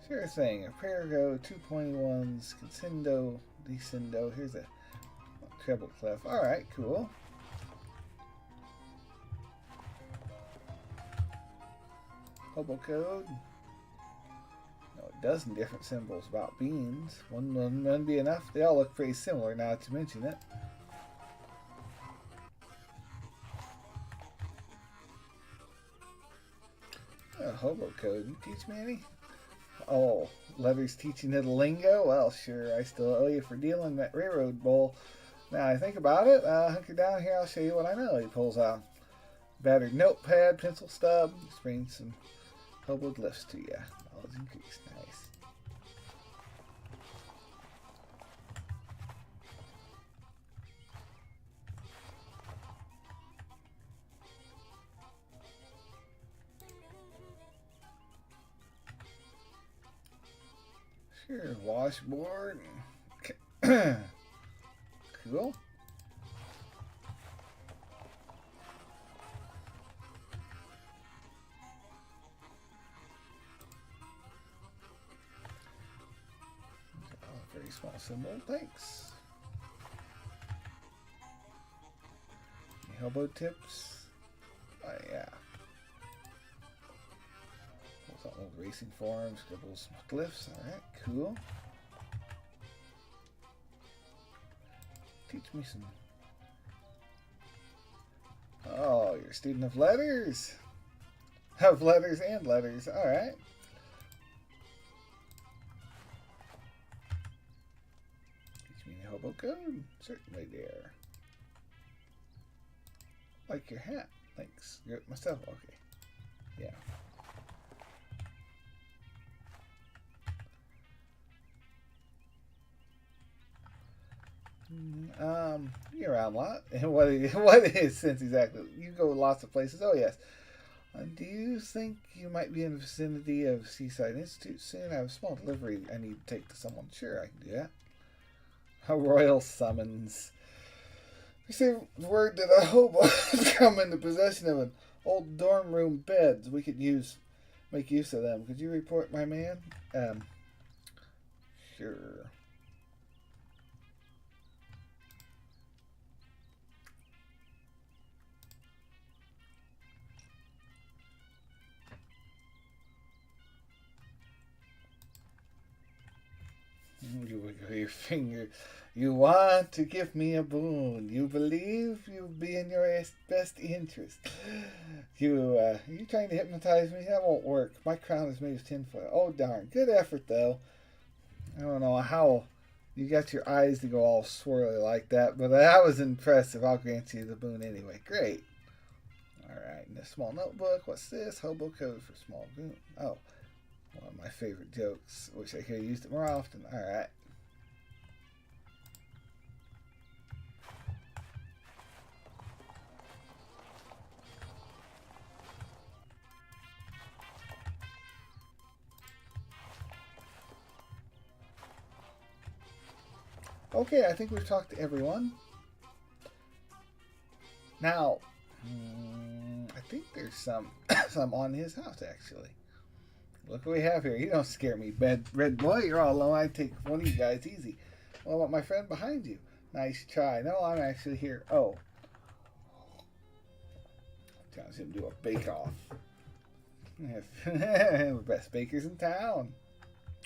Sure thing. A Perigo, 2.1s, Consendo, Descendo. Here's a treble clef. Alright, cool. Hobo code. A dozen different symbols about beans. One wouldn't be enough. They all look pretty similar now that you mention it. Hobo code. You teach me any? Oh, Leather's teaching you the lingo? Well, sure. I still owe you for dealing that railroad bull. Now I think about it. Hunker down here. I'll show you what I know. He pulls out a battered notepad, pencil stub. Just bring some hobo glyphs to you. Knowledge increased. Nice. Sure, washboard. Cool. Very small symbol, thanks. Any hobo tips? Oh yeah. Old racing forms, scribbles, glyphs. Alright, cool. teach me some. Oh, you're a student of letters. Of letters and letters. All right. Teach me the hobo code. Certainly, dear. Like your hat. Thanks. You're myself. Okay. Yeah. You're around a lot. And what is sense exactly? You go lots of places. Oh yes. Do you think you might be in the vicinity of Seaside Institute soon? I have a small delivery I need to take to someone. Sure, I can do that. A royal summons. Received word that a hobo has come into possession of an old dorm room beds. We could make use of them. Could you report, my man? Sure. You wiggle your finger. You want to give me a boon. You believe you'll be in your best interest. You trying to hypnotize me? That won't work. My crown is made of tinfoil. Oh, darn. Good effort, though. I don't know how you got your eyes to go all swirly like that, but that was impressive. I'll grant you the boon anyway. Great. All right. In a small notebook. What's this? Hobo code for small goon. Oh. One of my favorite jokes. Wish I could have used it more often. Alright. Okay, I think we've talked to everyone. Now, I think there's some on his house, actually. Look what we have here. You don't scare me, red boy. You're all alone. I take one of you guys easy. What about my friend behind you? Nice try. No, I'm actually here. Oh. Challenge him to do a bake-off. We're best bakers in town.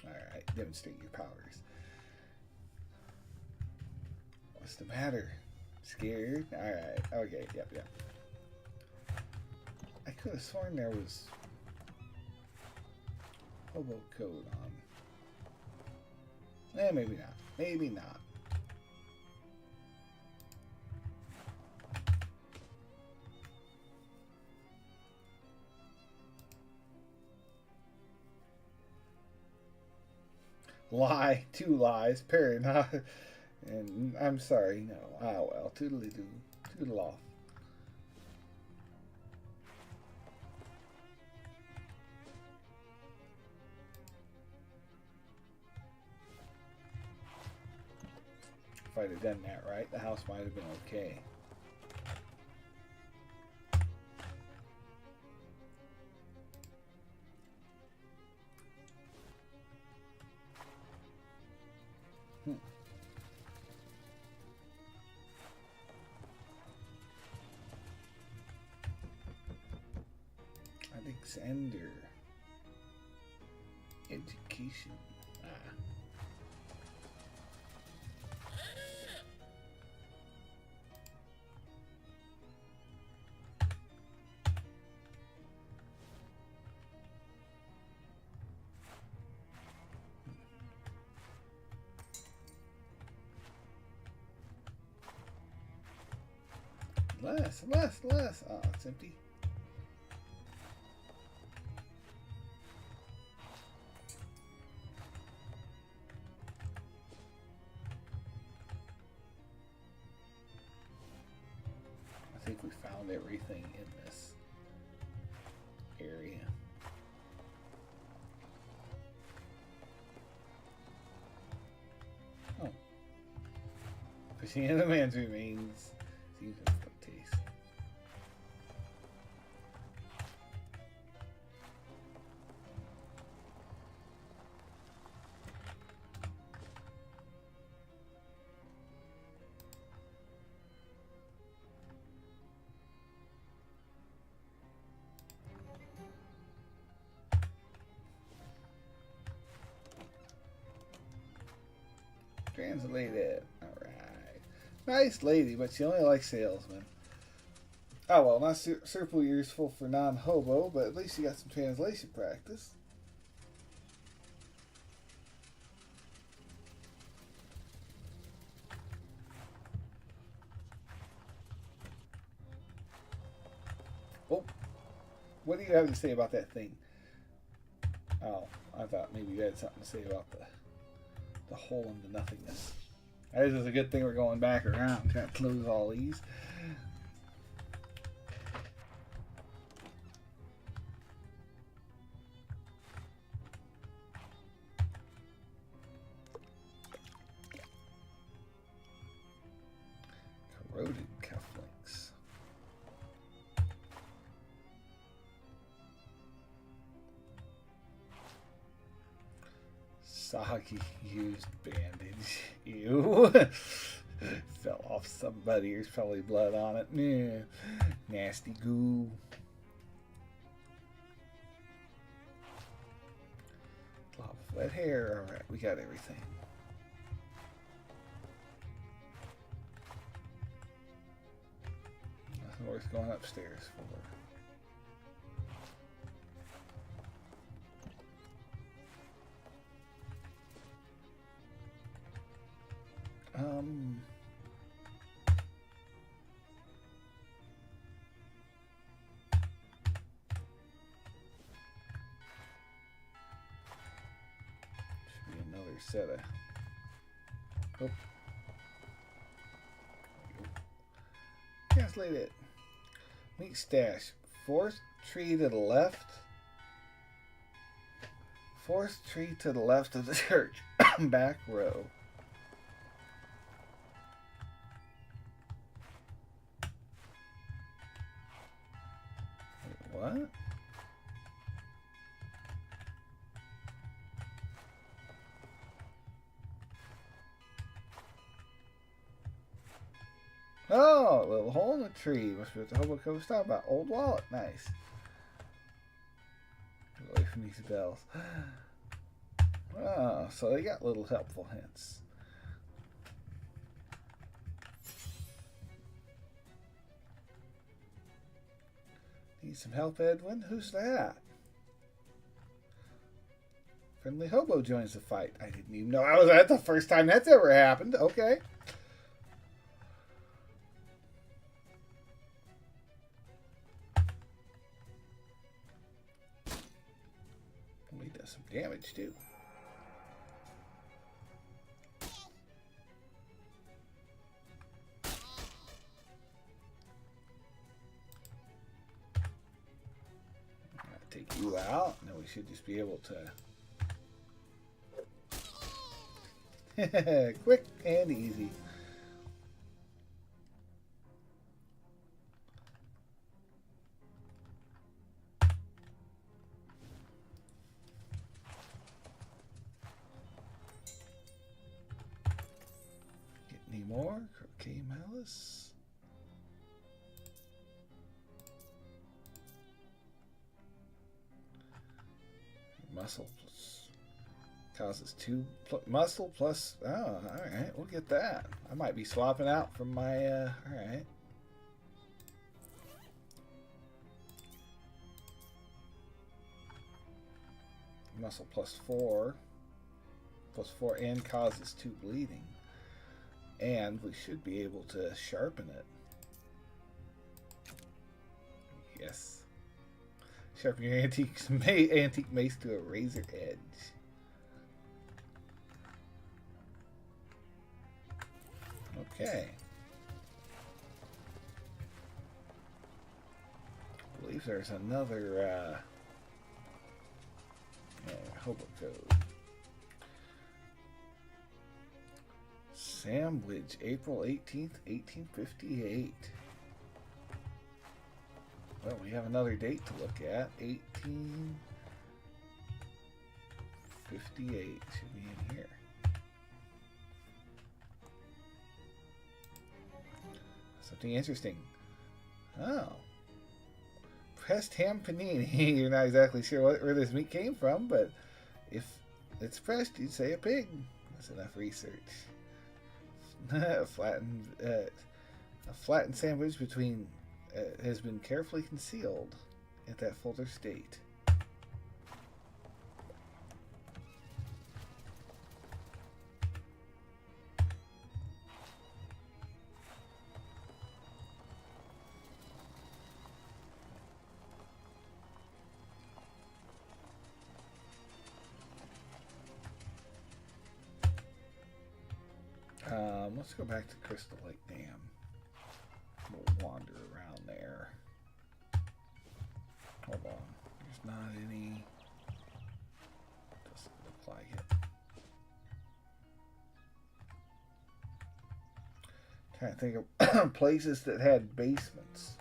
Alright, demonstrate your powers. What's the matter? Scared? Alright, okay, yep. I could have sworn there was hobo code on. Maybe not. Maybe not. Lie. 2 lies. Parry. Not. And I'm sorry. No. Ah, well. Toodly-doo. Toodle off. If I'd have done that right, the house might have been okay. Alexander. Education. Less. Oh, it's empty. I think we found everything in this area. Oh. Pushing in the man's remains. Seems to have good taste. Translated. Alright. Nice lady, but she only likes salesmen. Oh well, not super useful for non-hobo, but at least you got some translation practice. Oh, what do you have to say about that thing? Oh, I thought maybe you had something to say about the hole into nothingness. This is a good thing we're going back around, trying to close all these. Corroded cufflinks. Soggy used bandage. Ew. Fell off somebody. There's probably blood on it. Yeah. Nasty goo. Glove of wet hair. Alright, we got everything. Nothing worth going upstairs for. Should be another set of. Oh. Translate it. Meat stash. Fourth tree to the left. Fourth tree to the left of the church. Back row. What? Oh, a little hole in the tree. Must be what the hobo coach talking about. Old wallet. Nice. Get away from these bells. Oh, so they got little helpful hints. Need some help, Edwin? Who's that? Friendly hobo joins the fight. I didn't even know I was at the first time that's ever happened. Okay. He does some damage too. Take you out, and then we should just be able to quick and easy. Get any more? Croquet malice. Muscle plus causes 2 muscle plus. Oh, all right, we'll get that. I might be swapping out from my. All right. Muscle plus 4 and causes 2 bleeding, and we should be able to sharpen it. Yes. Sharpen your antique mace to a razor edge. Okay. I believe there's another hobo code. Sandwich, April 18th, 1858. Well, we have another date to look at. 1858 should be in here. Something interesting. Oh. Pressed ham panini. You're not exactly sure where this meat came from, but if it's pressed, you'd say a pig. That's enough research. Flattened, a flattened sandwich between has been carefully concealed at that folder state. Let's go back to Crystal Lake Dam. We'll wander around there. Hold on. There's not any. Doesn't look like it. Trying to think of places that had basements.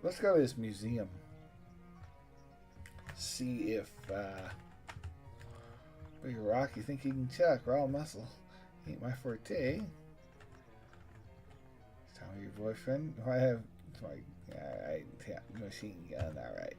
Let's go to this museum. See if Big rock you think you can chuck, raw muscle. Ain't my forte. Tell me your boyfriend. I have my alright, machine gun, alright.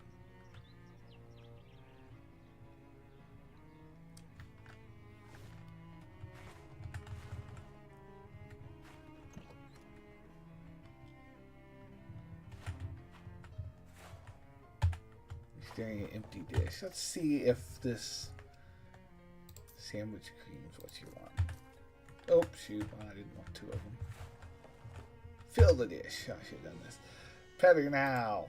Staring at an empty dish. Let's see if this sandwich cream is what you want. Oh, shoot. I didn't want two of them. Fill the dish. I should have done this. Better now.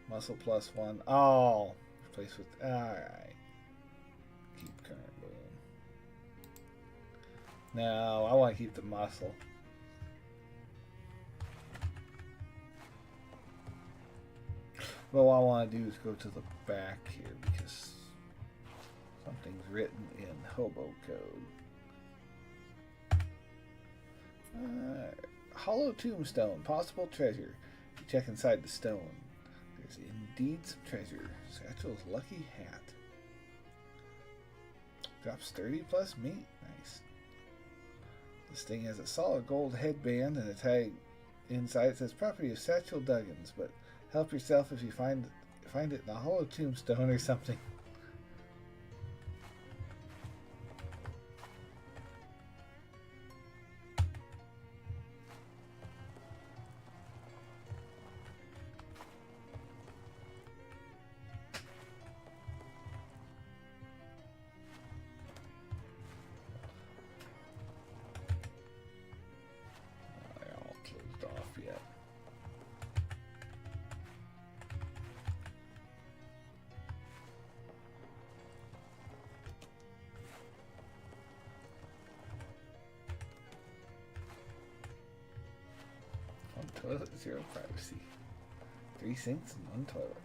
Muscle plus one. Oh. Replace with. Alright. Keep current. Boom. No, I want to keep the muscle. Well, what I want to do is go to the back here because something's written in hobo code. Hollow tombstone, possible treasure. You check inside the stone. There's indeed some treasure. Satchel's lucky hat. Drops 30 plus meat. Nice. This thing has a solid gold headband and a tag inside. It says property of Satchel Duggins, but help yourself if you find it in a hollow tombstone or something. They're all closed off yet. Toilet, 0 privacy. 3 sinks and 1 toilet.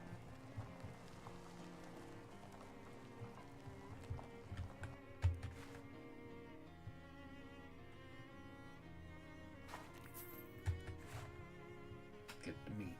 Get the meat.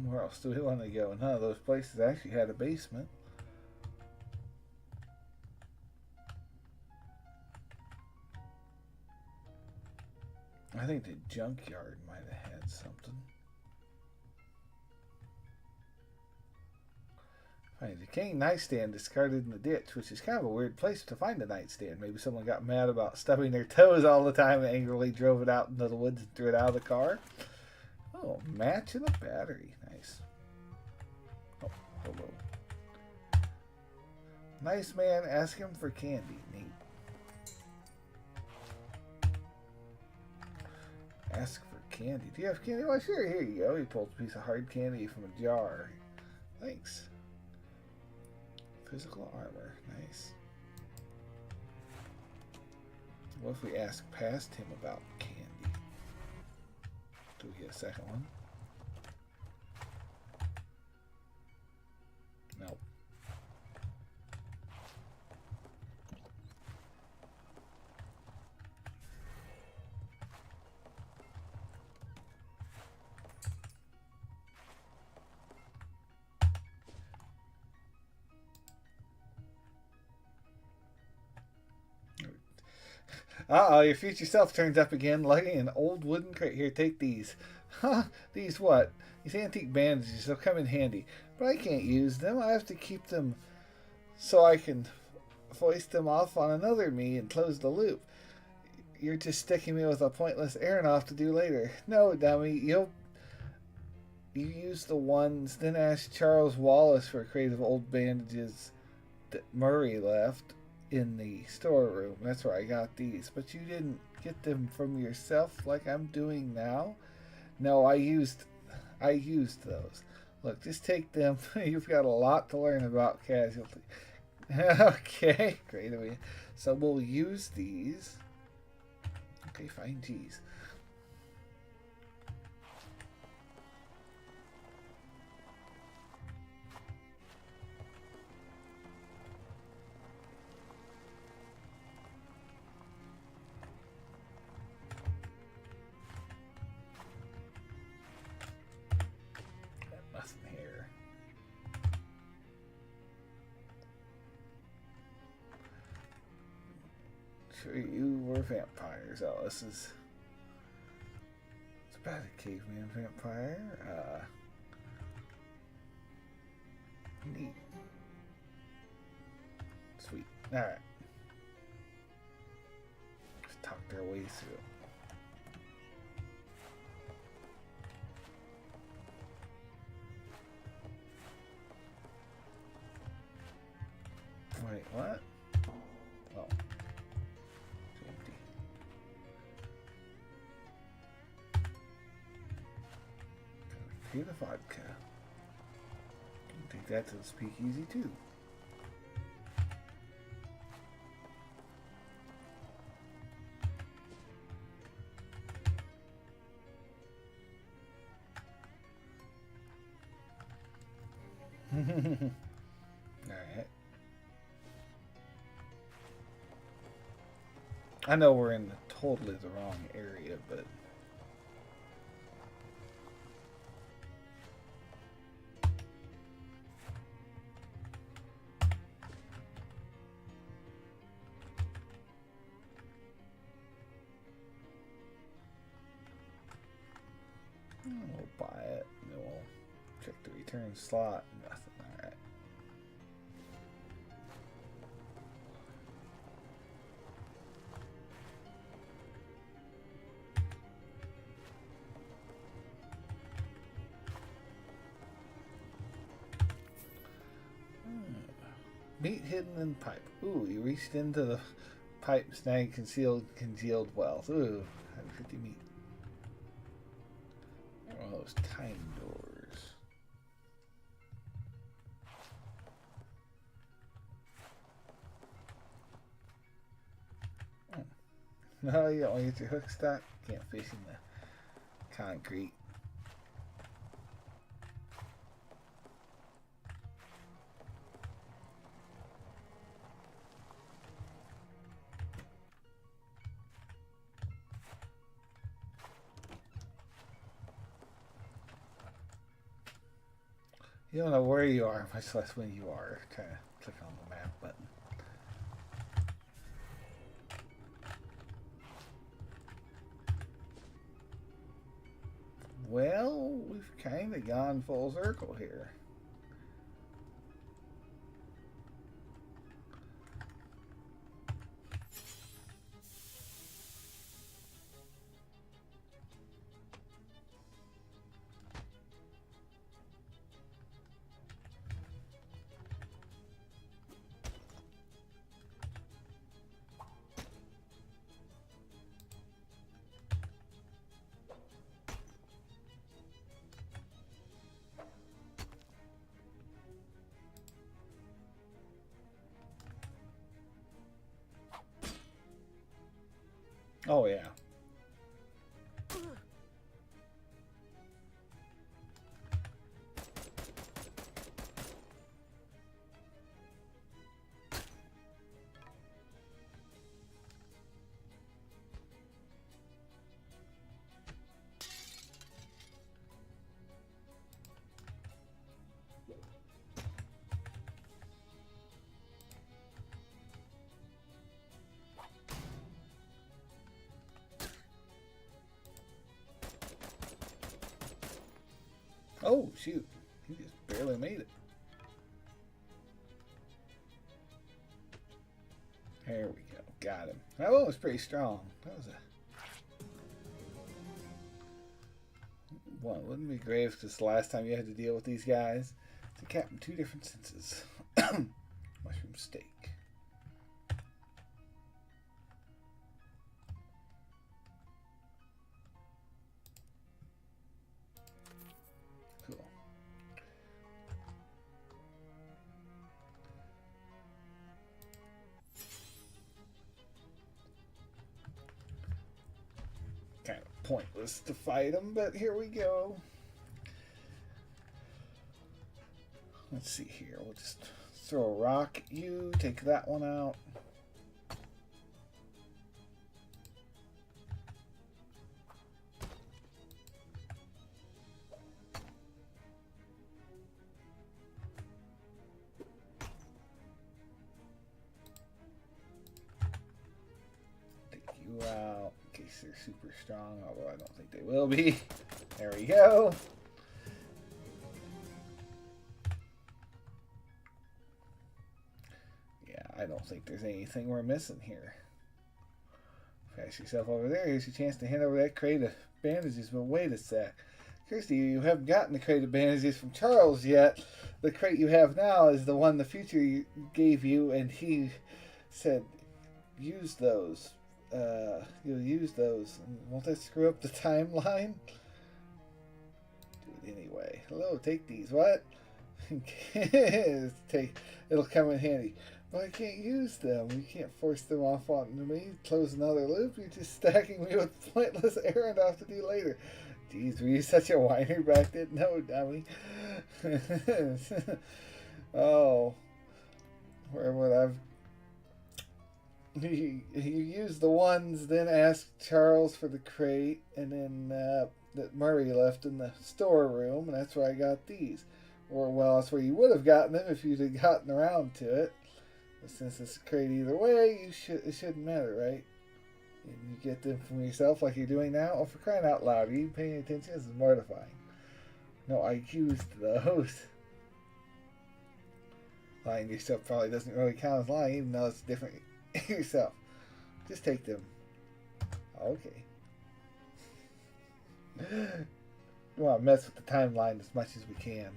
Where else do we want to go? None of those places actually had a basement. I think the junkyard might have had something. Find a decaying nightstand discarded in the ditch, which is kind of a weird place to find a nightstand. Maybe someone got mad about stubbing their toes all the time and angrily drove it out into the woods and threw it out of the car. Oh, match and a battery. Nice. Oh, hello. Nice man, ask him for candy. Neat. Ask for candy. Do you have candy? Well, sure, here you go. He pulls a piece of hard candy from a jar. Thanks. Physical armor. Nice. What if we ask past him about candy? Do we get a second one? Nope. Uh-oh, your future self turns up again, lugging an old wooden crate. Here, take these. Huh, these what? These antique bandages, they'll come in handy. But I can't use them. I have to keep them so I can foist them off on another me and close the loop. You're just sticking me with a pointless errand off to do later. No, dummy, you use the ones, then ask Charles Wallace for a crate of old bandages that Murray left in the storeroom. That's where I got these. But you didn't get them from yourself like I'm doing now? No, I used those. Look, just take them. You've got a lot to learn about casualty. Okay, great of you. So we'll use these. Okay, fine, geez. Nothing here. Sure, you were vampires. Oh, this is. It's about a caveman vampire. Neat. Sweet. Alright. Just talked our way through. Wait, what? Oh. It's empty. Here's the vodka. Take that to the speakeasy too. Alright. I know we're in totally the wrong area, but we'll buy it and then we'll check the return slot. Nothing. Alright. Meat hidden in pipe. Ooh, you reached into the pipe, snagged concealed wealth. Ooh, 150 meat. One of those time doors. No, you don't want to get your hook stuck. Can't fish in the concrete. You don't know where you are, much less when you are. Trying to click on the map button. Well, we've kind of gone full circle here. Oh, yeah. Oh, shoot. He just barely made it. There we go. Got him. That one was pretty strong. That was a... Well, it wouldn't be grave because the last time you had to deal with these guys, it's a cat in two different senses. Mushroom steak. Cool. Kind of pointless to fight them, but here we go. Let's see here. We'll just throw a rock at you, take that one out. Take you out in case they're super strong, although I don't think they will be. There we go. I don't think there's anything we're missing here. Pass yourself over there. Here's your chance to hand over that crate of bandages. But wait a sec. Kirsty, you haven't gotten the crate of bandages from Charles yet. The crate you have now is the one the future gave you, and he said, use those. You'll use those. Won't that screw up the timeline? Do it anyway. Hello, take these. What? It'll come in handy. But I can't use them. You can't force them off on me. Close another loop. You're just stacking me with pointless errand I have to do later. Jeez, were you such a whiner back then? No, dummy. Oh. Where would I've... You used the ones, then asked Charles for the crate, and then that Murray left in the storeroom, and that's where I got these. Or, well, that's where you would have gotten them if you'd have gotten around to it. But since it's a crate either way, it shouldn't matter, right? And you get them from yourself like you're doing now? Oh, for crying out loud, are you paying attention? This is mortifying. No, I used those. Lying to yourself probably doesn't really count as lying, even though it's different yourself. Just take them. Okay. We want to mess with the timeline as much as we can.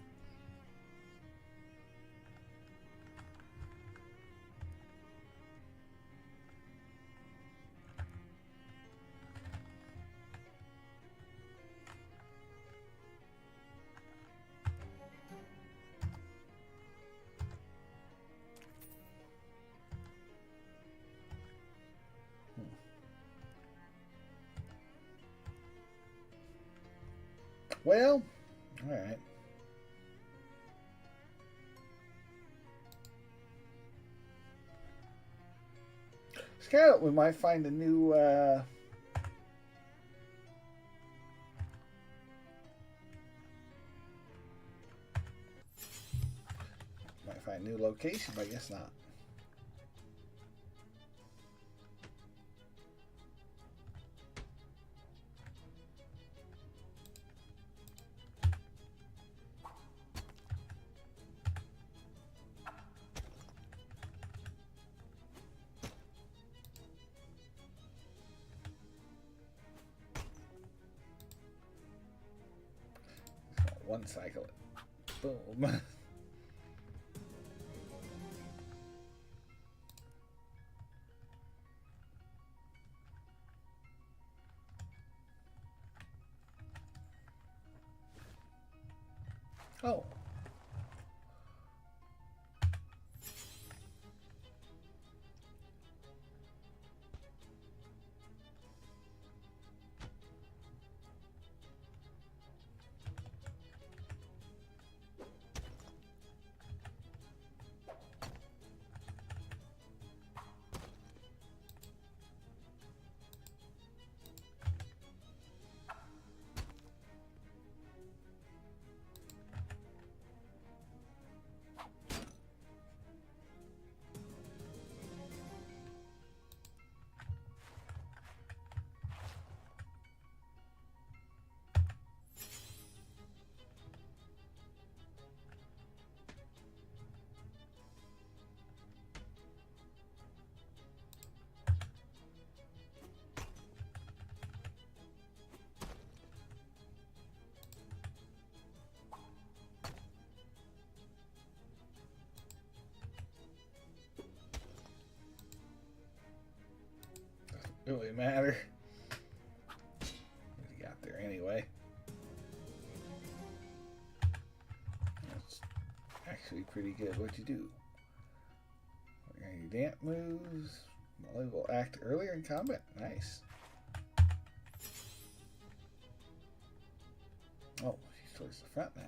Well, alright. Scout, we might find a new, might find a new location, but I guess not. One cycle it. Boom. Oh. really matter. What do you got there anyway? That's actually pretty good. What'd you do? What are your damp moves? Molly will act earlier in combat. Nice. Oh, she's towards the front now.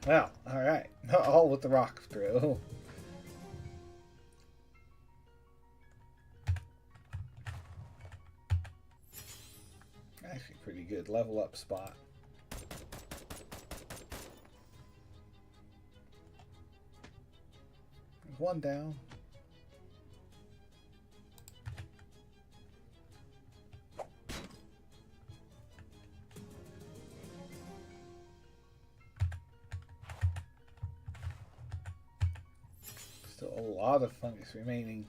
Well, alright. All with the rock throw. Actually pretty good level up spot. There's one down. Still a lot of fungus remaining.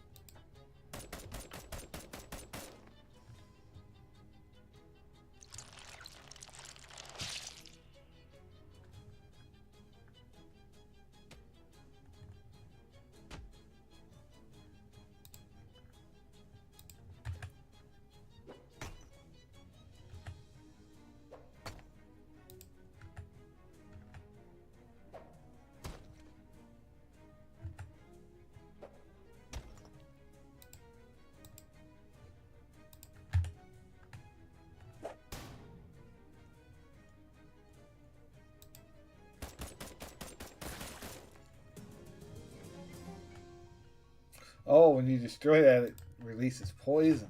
Oh, when you destroy that, it releases poison.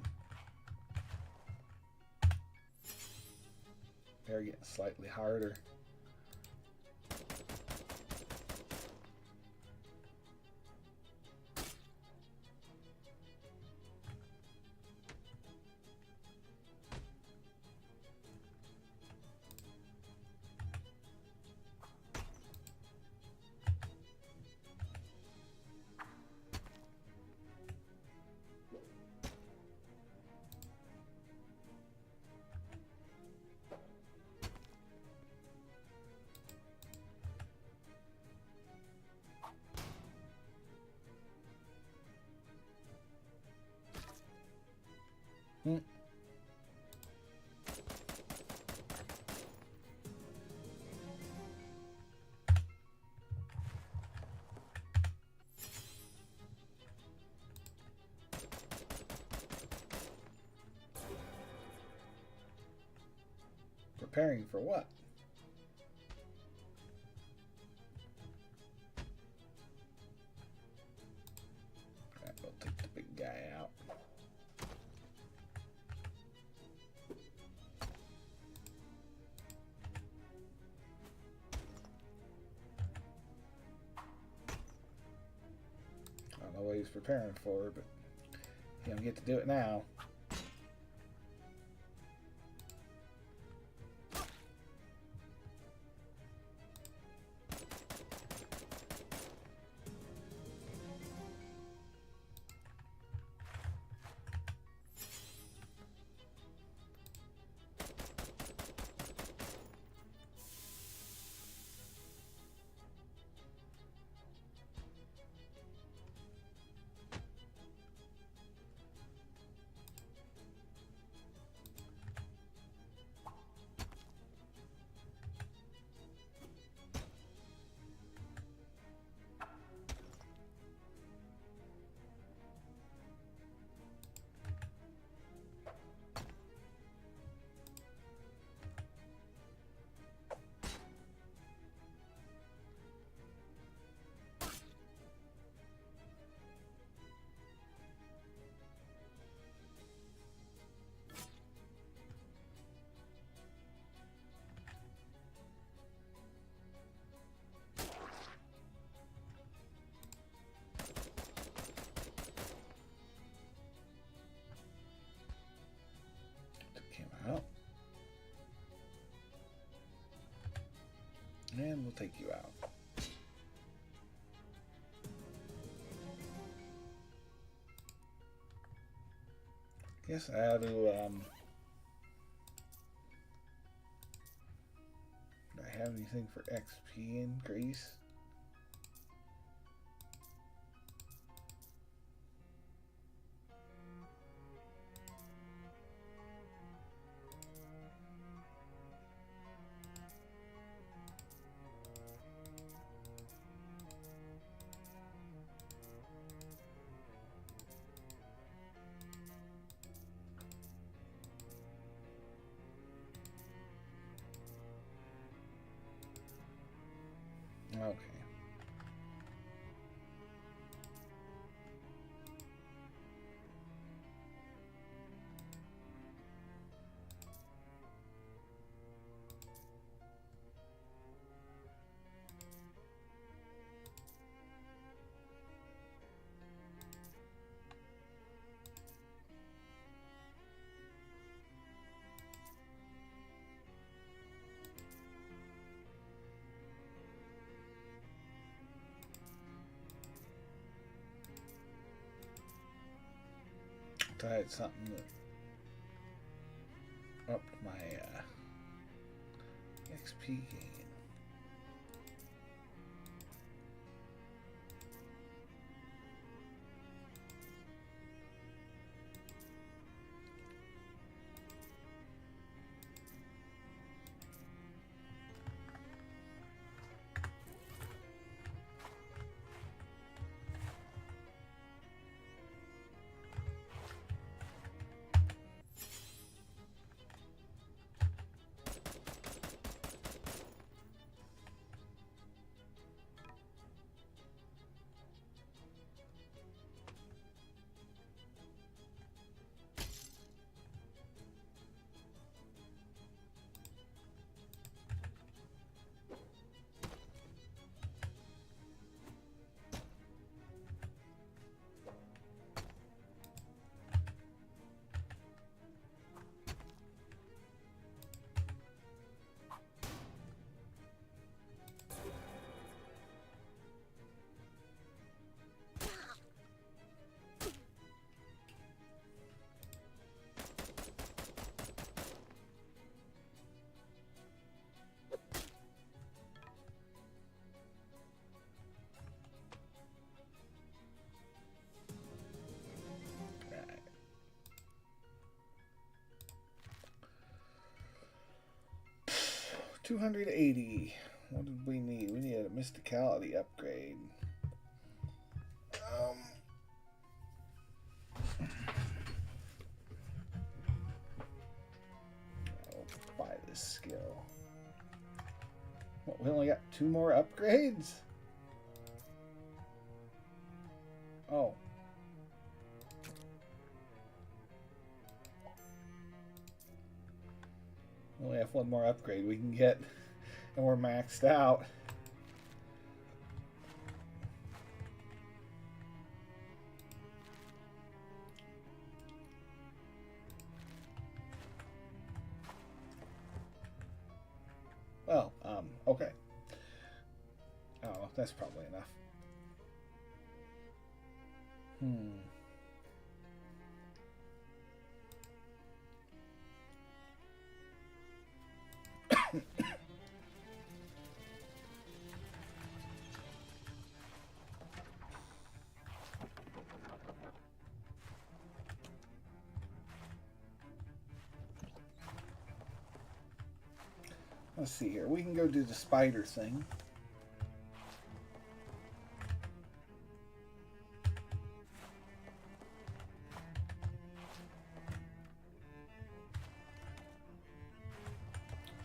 They're getting slightly harder. Hmm. Preparing for what? Alright, we'll take the big guy out. I don't know what he's preparing for, but he don't get to do it now. take you out. Guess I ought to, do I have anything for XP increase? Okay. I had something that upped my XP gain. Right. 280. What did we need? We needed a mysticality upgrade. I'll buy this skill. What, we only got 2 more upgrades? Oh. We only have 1 more upgrade we can get, and we're maxed out. Well, okay. Oh, that's probably enough. Let's see here. We can go do the spider thing.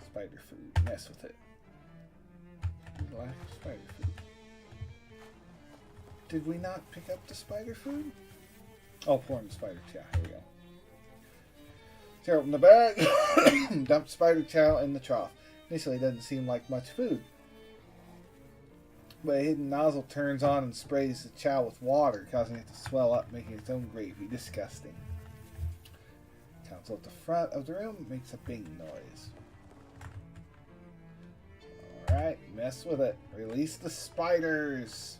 Spider food. Mess with it. Lack of spider food. Did we not pick up the spider food? Oh, pour in the spider chow. Here we go. Tear open the bag. Dump spider chow in the trough. Initially, it doesn't seem like much food. But a hidden nozzle turns on and sprays the chow with water, causing it to swell up, making its own gravy. Disgusting. Console at the front of the room makes a bing noise. Alright, mess with it. Release the spiders.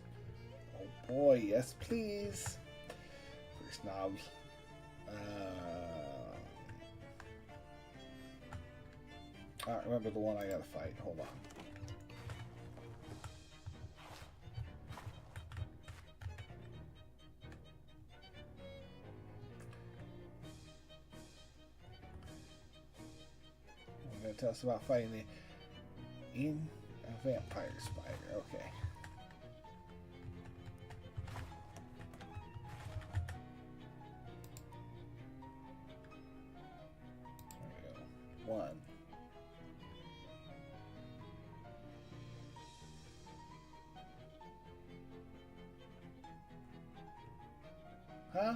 Oh boy, yes please. First knob. I don't remember the one I gotta fight. Hold on. I'm gonna tell us about fighting a vampire spider. Okay. There we go. One. Huh?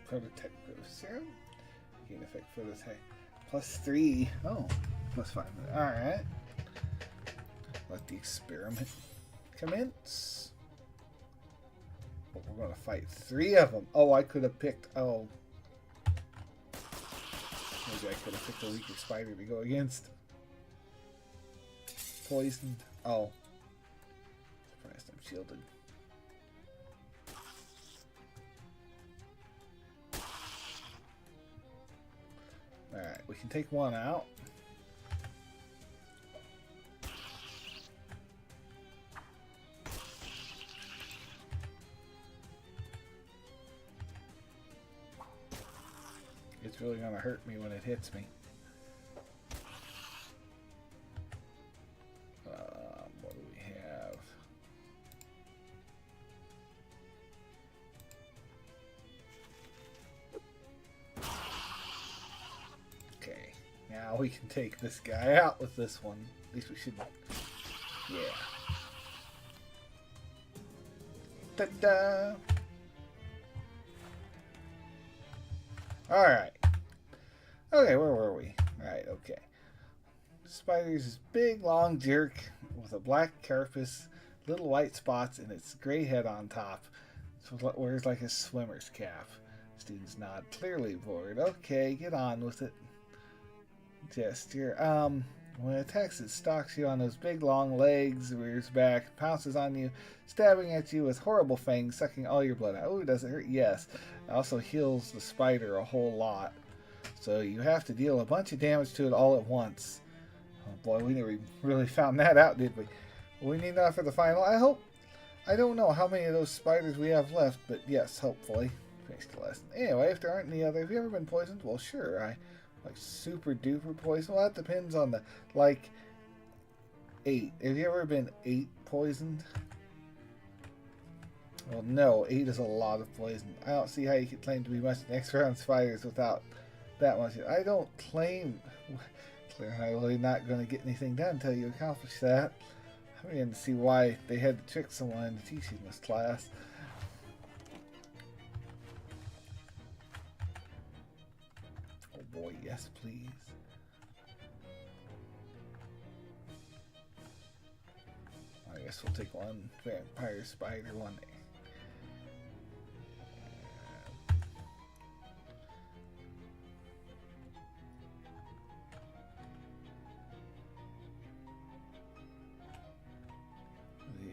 Prototype serum. Gain effect for this high. +3. Oh, +5. Alright. Let the experiment commence. But we're going to fight 3 of them. Oh, I could have picked. Oh. Maybe I could have picked a weaker spider to go against. Poisoned. Oh. Surprised I'm shielded. Alright, we can take one out. It's really going to hurt me when it hits me. What do we have? Okay, now we can take this guy out with this one. At least we should. Yeah. Ta-da! Alright. Okay, where were we? Alright, okay. Spider's this big, long jerk with a black carapace, little white spots, and its gray head on top. So wears like a swimmer's cap. Students nod, clearly bored. Okay, get on with it. Gesture. When it attacks, it stalks you on those big, long legs, rears back, pounces on you, stabbing at you with horrible fangs, sucking all your blood out. Oh, does it hurt? Yes. It also heals the spider a whole lot. So you have to deal a bunch of damage to it all at once. Oh boy, we never really found that out, did we? We need that for the final. I don't know how many of those spiders we have left, but yes, hopefully. Finish the lesson. Anyway, if there aren't any other, have you ever been poisoned? Well, sure. I like super duper poison. Well, that depends on the, like, 8. Have you ever been 8 poisoned? Well, no, 8 is a lot of poison. I don't see how you could claim to be much an expert on spiders without that much. I don't claim. Clearly not going to get anything done until you accomplish that. I'm beginning to see why they had to trick someone into teaching this class. Oh boy, yes please. I guess we'll take one vampire spider one day.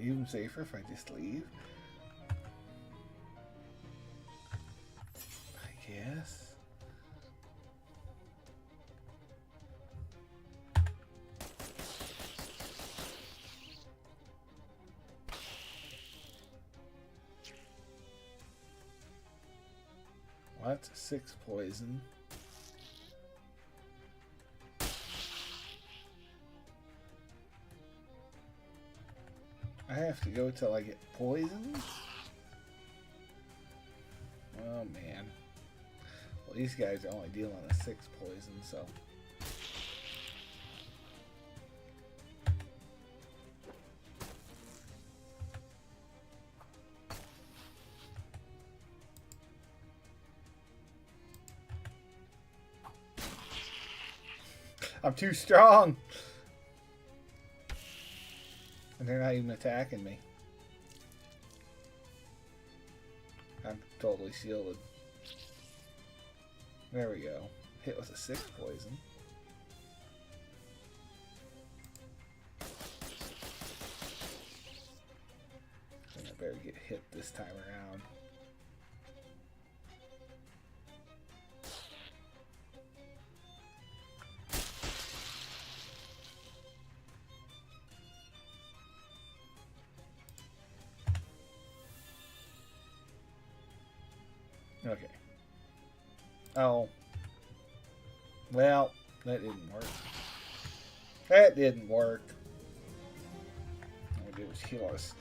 Even safer if I just leave. I guess. What? 6 poison. I have to go till I get poisoned? Oh man. Well, these guys are only dealing a 6 poison, so. I'm too strong! And They're not even attacking me. I'm totally shielded. There we go. Hit with a 6 poison. I think I better get hit this time around. Okay. Oh. Well, that didn't work. That didn't work. All I did was heal us.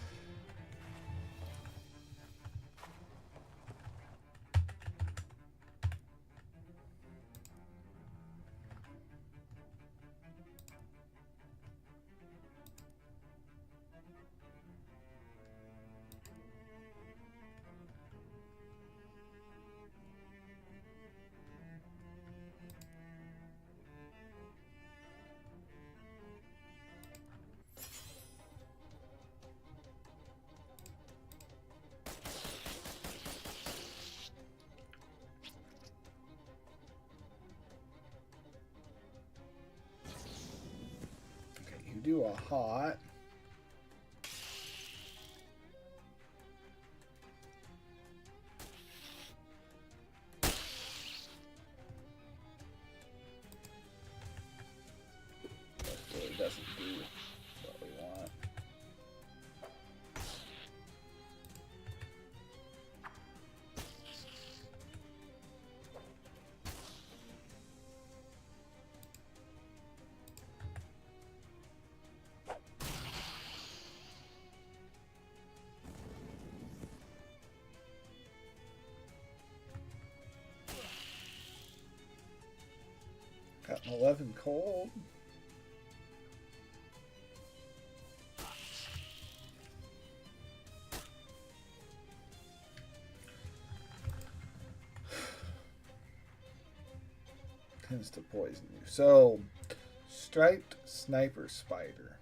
Do a hot. That really doesn't do what we want. Got an 11 cold. Tends to poison you. So, striped sniper spider.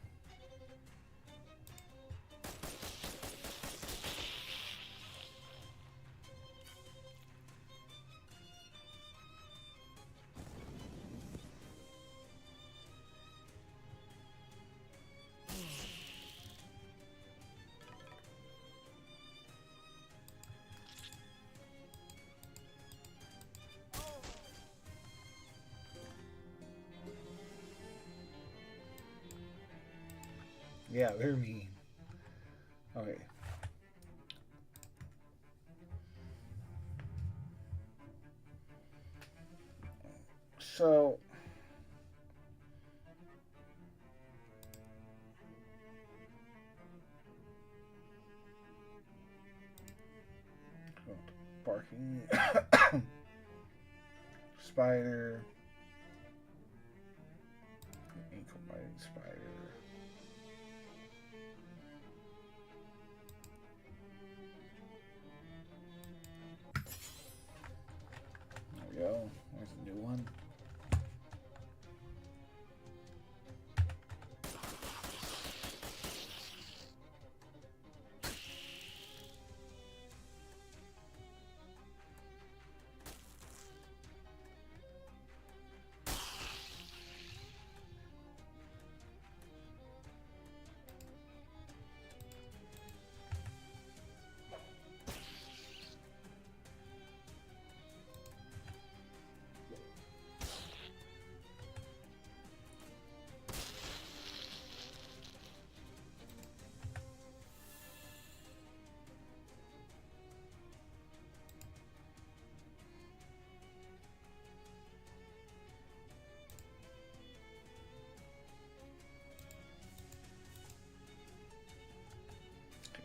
Yeah, they're mean. Okay. So barking spider, ankle biting spider. There we go. There's a new one.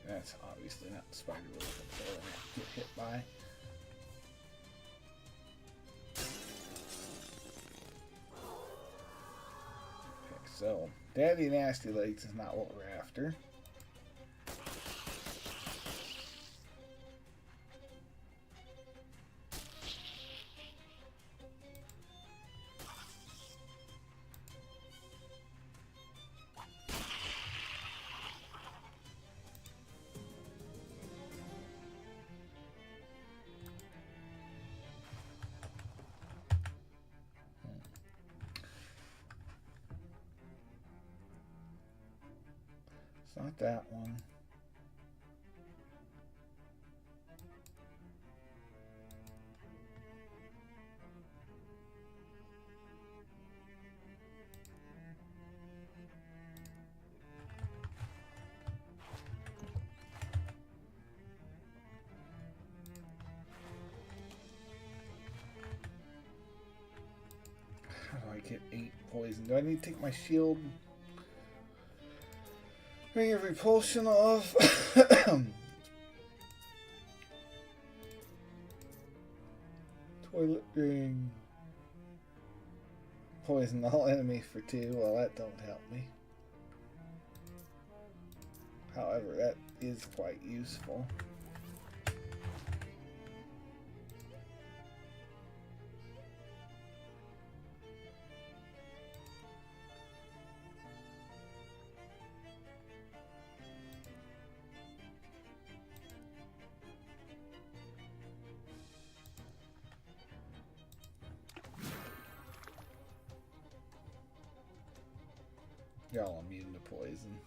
That's obviously not the spider we're looking for. Get hit by. Okay, so Daddy Nasty Legs is not what we're after. It's not that one. How do I get 8 poison? Do I need to take my shield? Ring of repulsion off. Toilet ring. Poison all enemies for 2. Well, that don't help me. However, that is quite useful. Y'all immune to poison.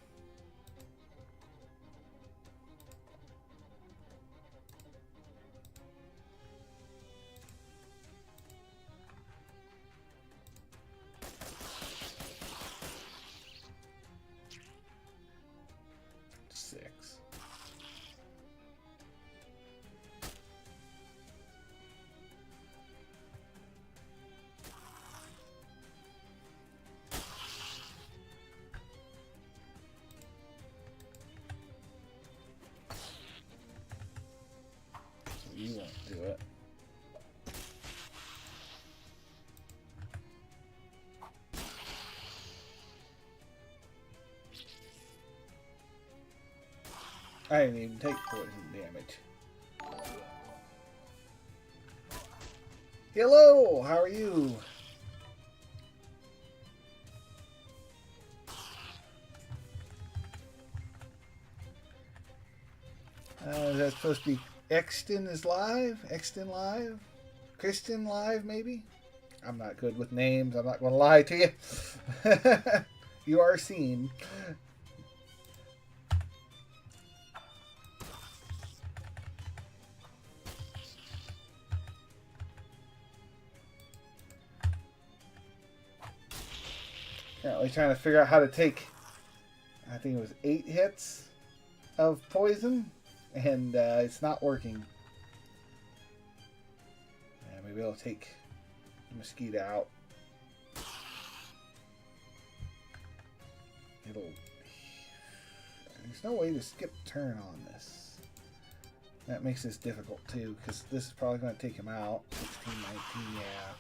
You won't do it. I didn't even take poison damage. Hello, how are you? Is that supposed to be Exton is live? Exton live? Kristen live, maybe? I'm not good with names. I'm not going to lie to you. You are seen. Currently trying to figure out how to take, I think it was 8 hits of poison, and it's not working. Yeah, maybe I'll take the mosquito out. There's no way to skip turn on this. That makes this difficult too, because this is probably going to take him out. 16, 19, yeah.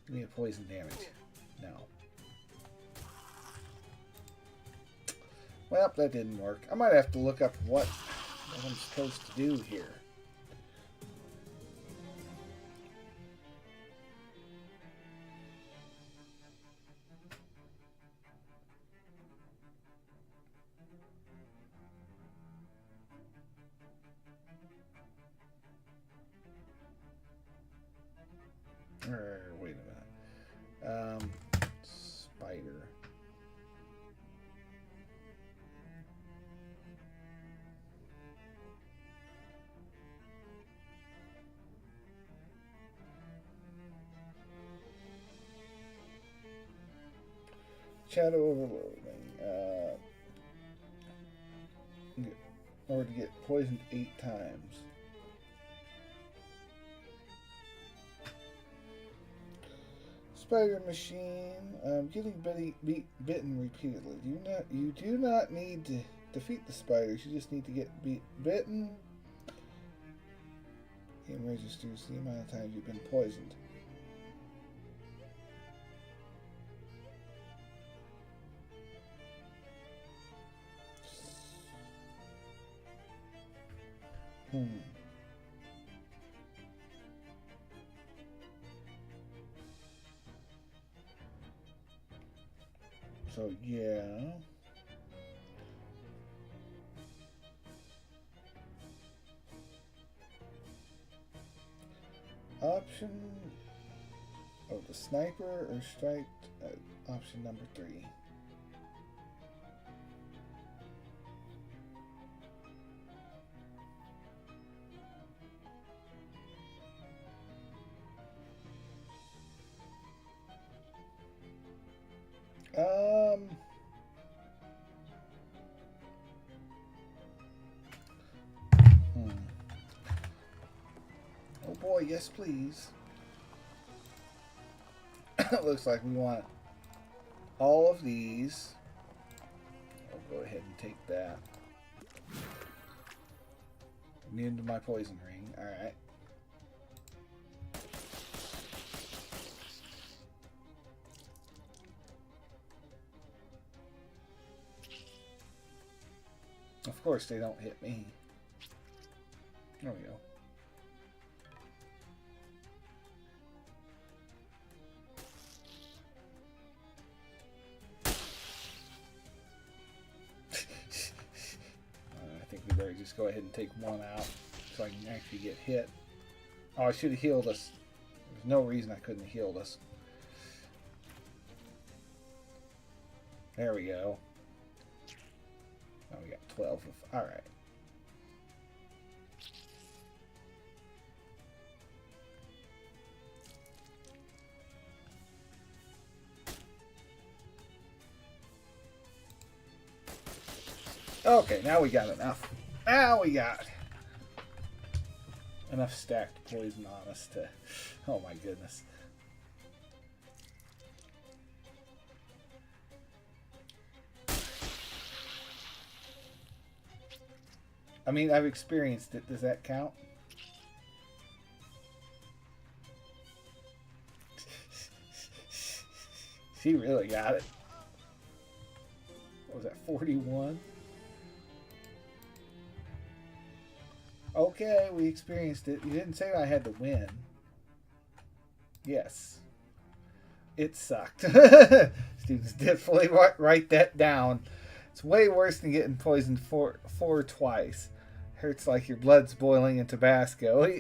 Give me a poison damage. No. Well, that didn't work. I might have to look up what I'm supposed to do here. Wait a minute. Spider. Shadow overloading. Or to get poisoned 8 times. Spider machine. Getting bitten repeatedly. You do not need to defeat the spiders. You just need to get bitten. Game registers the amount of times you've been poisoned. So, yeah. Option of the sniper or strike option number 3. boy, yes please. Looks like we want all of these. I'll go ahead and take that. Immune to my poison ring. Alright. Of course they don't hit me. There we go. I think we better just go ahead and take one out so I can actually get hit. Oh, I should have healed us. There's no reason I couldn't have healed us. There we go. Oh, we got 12 of... Alright. Okay, now we got enough. Now we got enough stacked poison on us to... Oh my goodness. I mean, I've experienced it. Does that count? She really got it. What was that, 41? Okay, we experienced it. You didn't say I had to win. Yes. It sucked. Students did fully write that down. It's way worse than getting poisoned four twice. Hurts like your blood's boiling in Tabasco.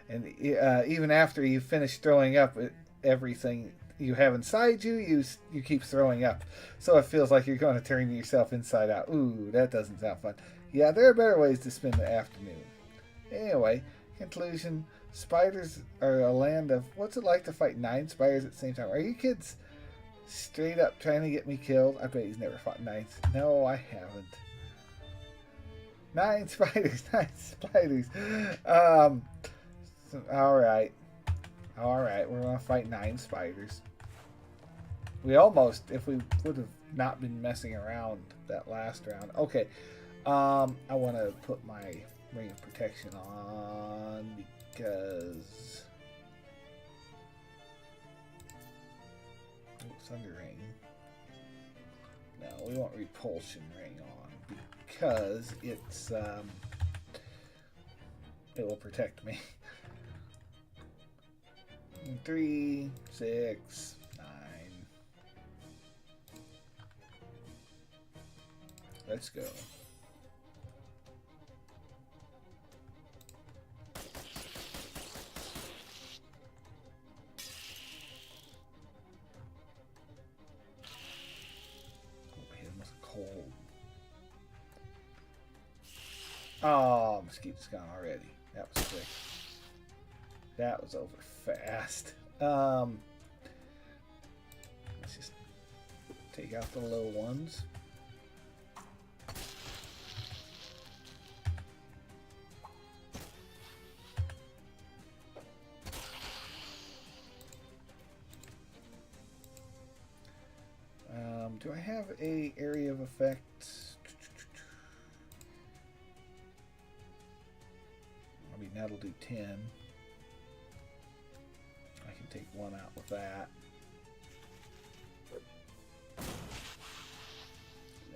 And even after you finish throwing up everything you have inside you, you keep throwing up. So it feels like you're going to turn yourself inside out. Ooh, that doesn't sound fun. Yeah, there are better ways to spend the afternoon. Anyway, conclusion. Spiders are a land of... What's it like to fight 9 spiders at the same time? Are you kids straight up trying to get me killed? I bet he's never fought 9. No, I haven't. 9 spiders. 9 spiders. Alright. Alright, we're going to fight 9 spiders. We almost... If we would have not been messing around that last round. Okay. I want to put my... Ring of protection on because Thunder Ring. No, we want Repulsion Ring on because it's it will protect me. 3, 6, 9. Let's go. Cold. Oh, mosquito's gone already. That was quick. That was over fast. Let's just take out the low ones. Do I have a area of effect? I mean, that'll do 10. I can take one out with that.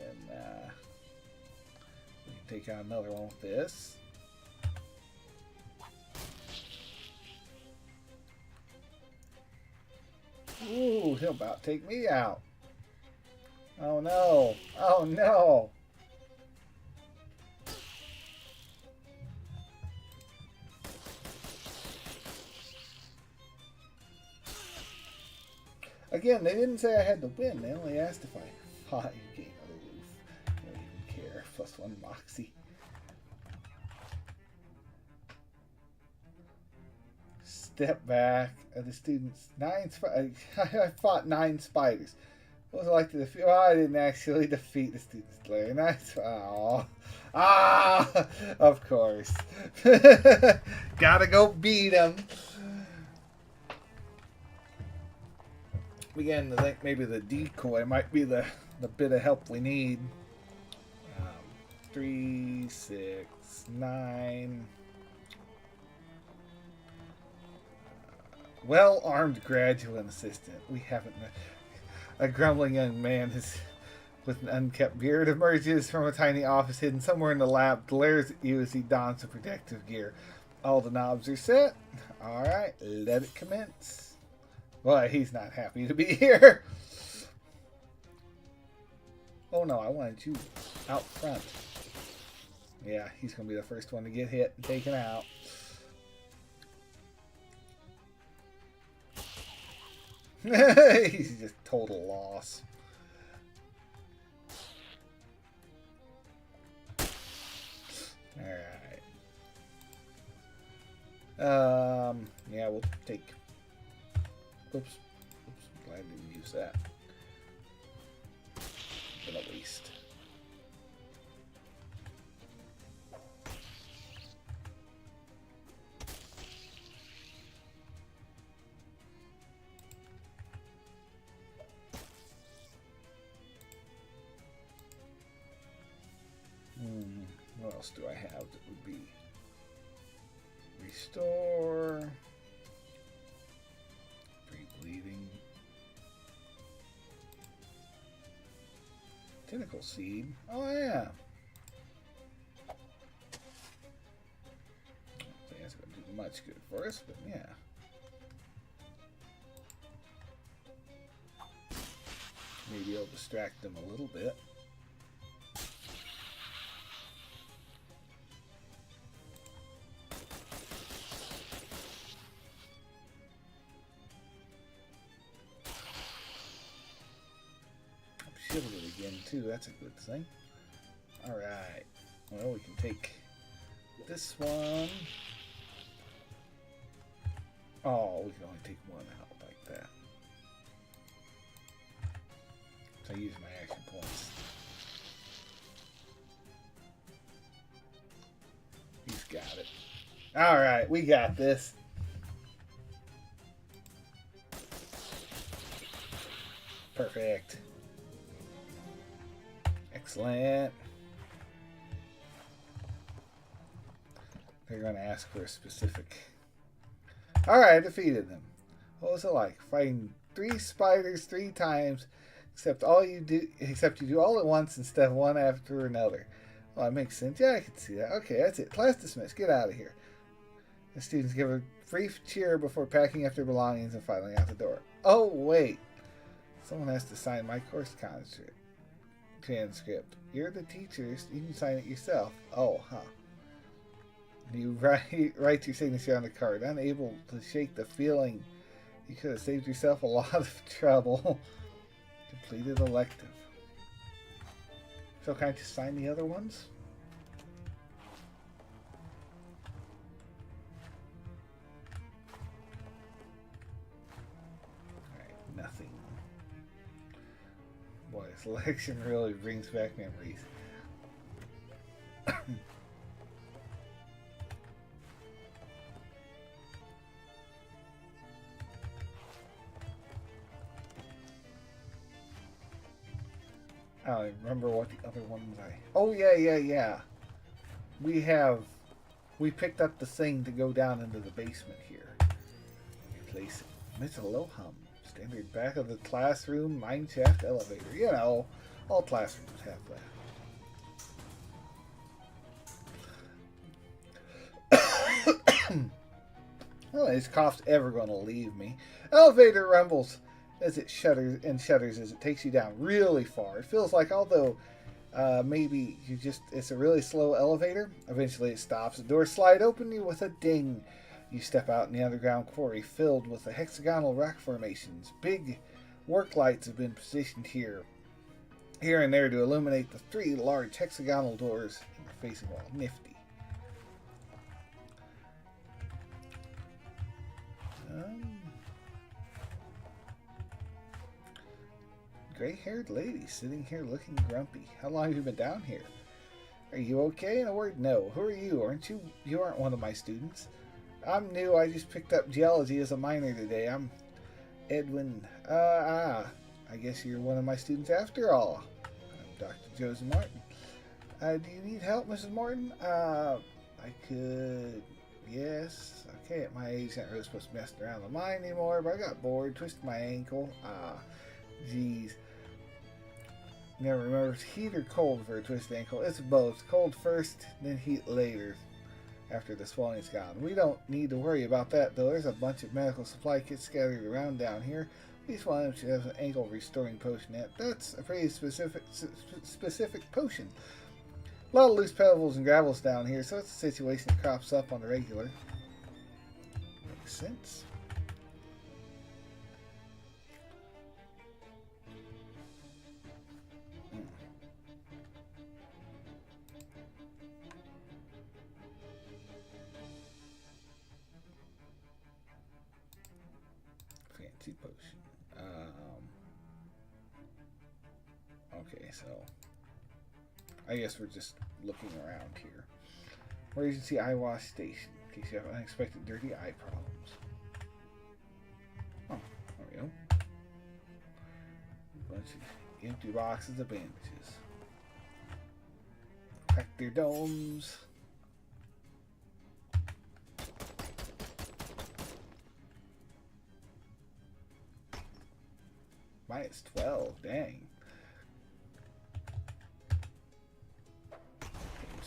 And then we can take out another one with this. Ooh, he'll about take me out. Oh no! Oh no! Again, they didn't say I had to win. They only asked if I fought. You game aloof. I don't even care. +1 Moxie. Step back. The students. I fought 9 spiders. What was it like to defeat? Well, I didn't actually defeat the student slayer. Nice. Oh. Ah! Of course. Gotta go beat him. Beginning to think maybe the decoy might be the bit of help we need. 3, 6, 9. Well-armed graduate assistant. We haven't met. A grumbling young man with an unkept beard emerges from a tiny office hidden somewhere in the lab, glares at you as he dons the protective gear. All the knobs are set. Alright, let it commence. Well, he's not happy to be here. Oh no, I wanted you out front. Yeah, he's going to be the first one to get hit and taken out. He's just total loss. Alright. Yeah, we'll take... Oops. Glad I didn't use that. Been a waste. What else do I have that would be restore, bleeding, tentacle seed. Oh yeah. I don't think that's going to do much good for us, but yeah. Maybe it'll distract them a little bit. It again too, that's a good thing. Alright, well we can take this one. Oh, we can only take one out like that. So I use my action points. He's got it. Alright, we got this. Perfect. Excellent. They're going to ask for a specific. Alright, I defeated them. What was it like? Fighting 3 spiders 3 times, except you do all at once instead of one after another. Well, that makes sense. Yeah, I can see that. Okay, that's it. Class dismissed. Get out of here. The students give a brief cheer before packing up their belongings and filing out the door. Oh, wait. Someone has to sign my course transcript. You're the teachers. You can sign it yourself. Oh, huh. You write your signature on the card. Unable to shake the feeling you could have saved yourself a lot of trouble. Completed elective. So can I just sign the other ones? Alright, nothing. Boy, this election really brings back memories. I don't even remember what the other ones I... Oh, yeah. We picked up the thing to go down into the basement here. Replace it. Miss Aloham. Standard back of the classroom, mineshaft elevator. You know, all classrooms have that. Oh, this cough's ever going to leave me. Elevator rumbles as it shudders as it takes you down really far. It feels like, although maybe it's a really slow elevator, eventually it stops. The doors slide open you with a ding. You step out in the underground quarry filled with the hexagonal rock formations. Big work lights have been positioned here and there to illuminate the 3 large hexagonal doors in the facing wall. Nifty. gray-haired lady sitting here looking grumpy. How long have you been down here? Are you okay? In a word, no. Who are you? Aren't you? You aren't one of my students. I'm new. I just picked up geology as a minor today. I'm Edwin. I guess you're one of my students after all. I'm Dr. Joseph Martin. Do you need help, Mrs. Martin? I could. Yes. Okay, at my age, I'm not really supposed to mess around the mine anymore, but I got bored, twisted my ankle. Geez. Never remember if it's heat or cold for a twisted ankle. It's both. Cold first, then heat later, after the swelling's gone. We don't need to worry about that, though. There's a bunch of medical supply kits scattered around down here. At least one of them should have an ankle restoring potion in it. That's a pretty specific potion. A lot of loose pebbles and gravels down here, so it's a situation that crops up on the regular. Makes sense. Fancy potion. Okay, so I guess we're just looking around here. Emergency eye wash station, in case you have unexpected dirty eye problems. Oh, there we go. A bunch of empty boxes of bandages. Crack their domes. Minus 12, dang.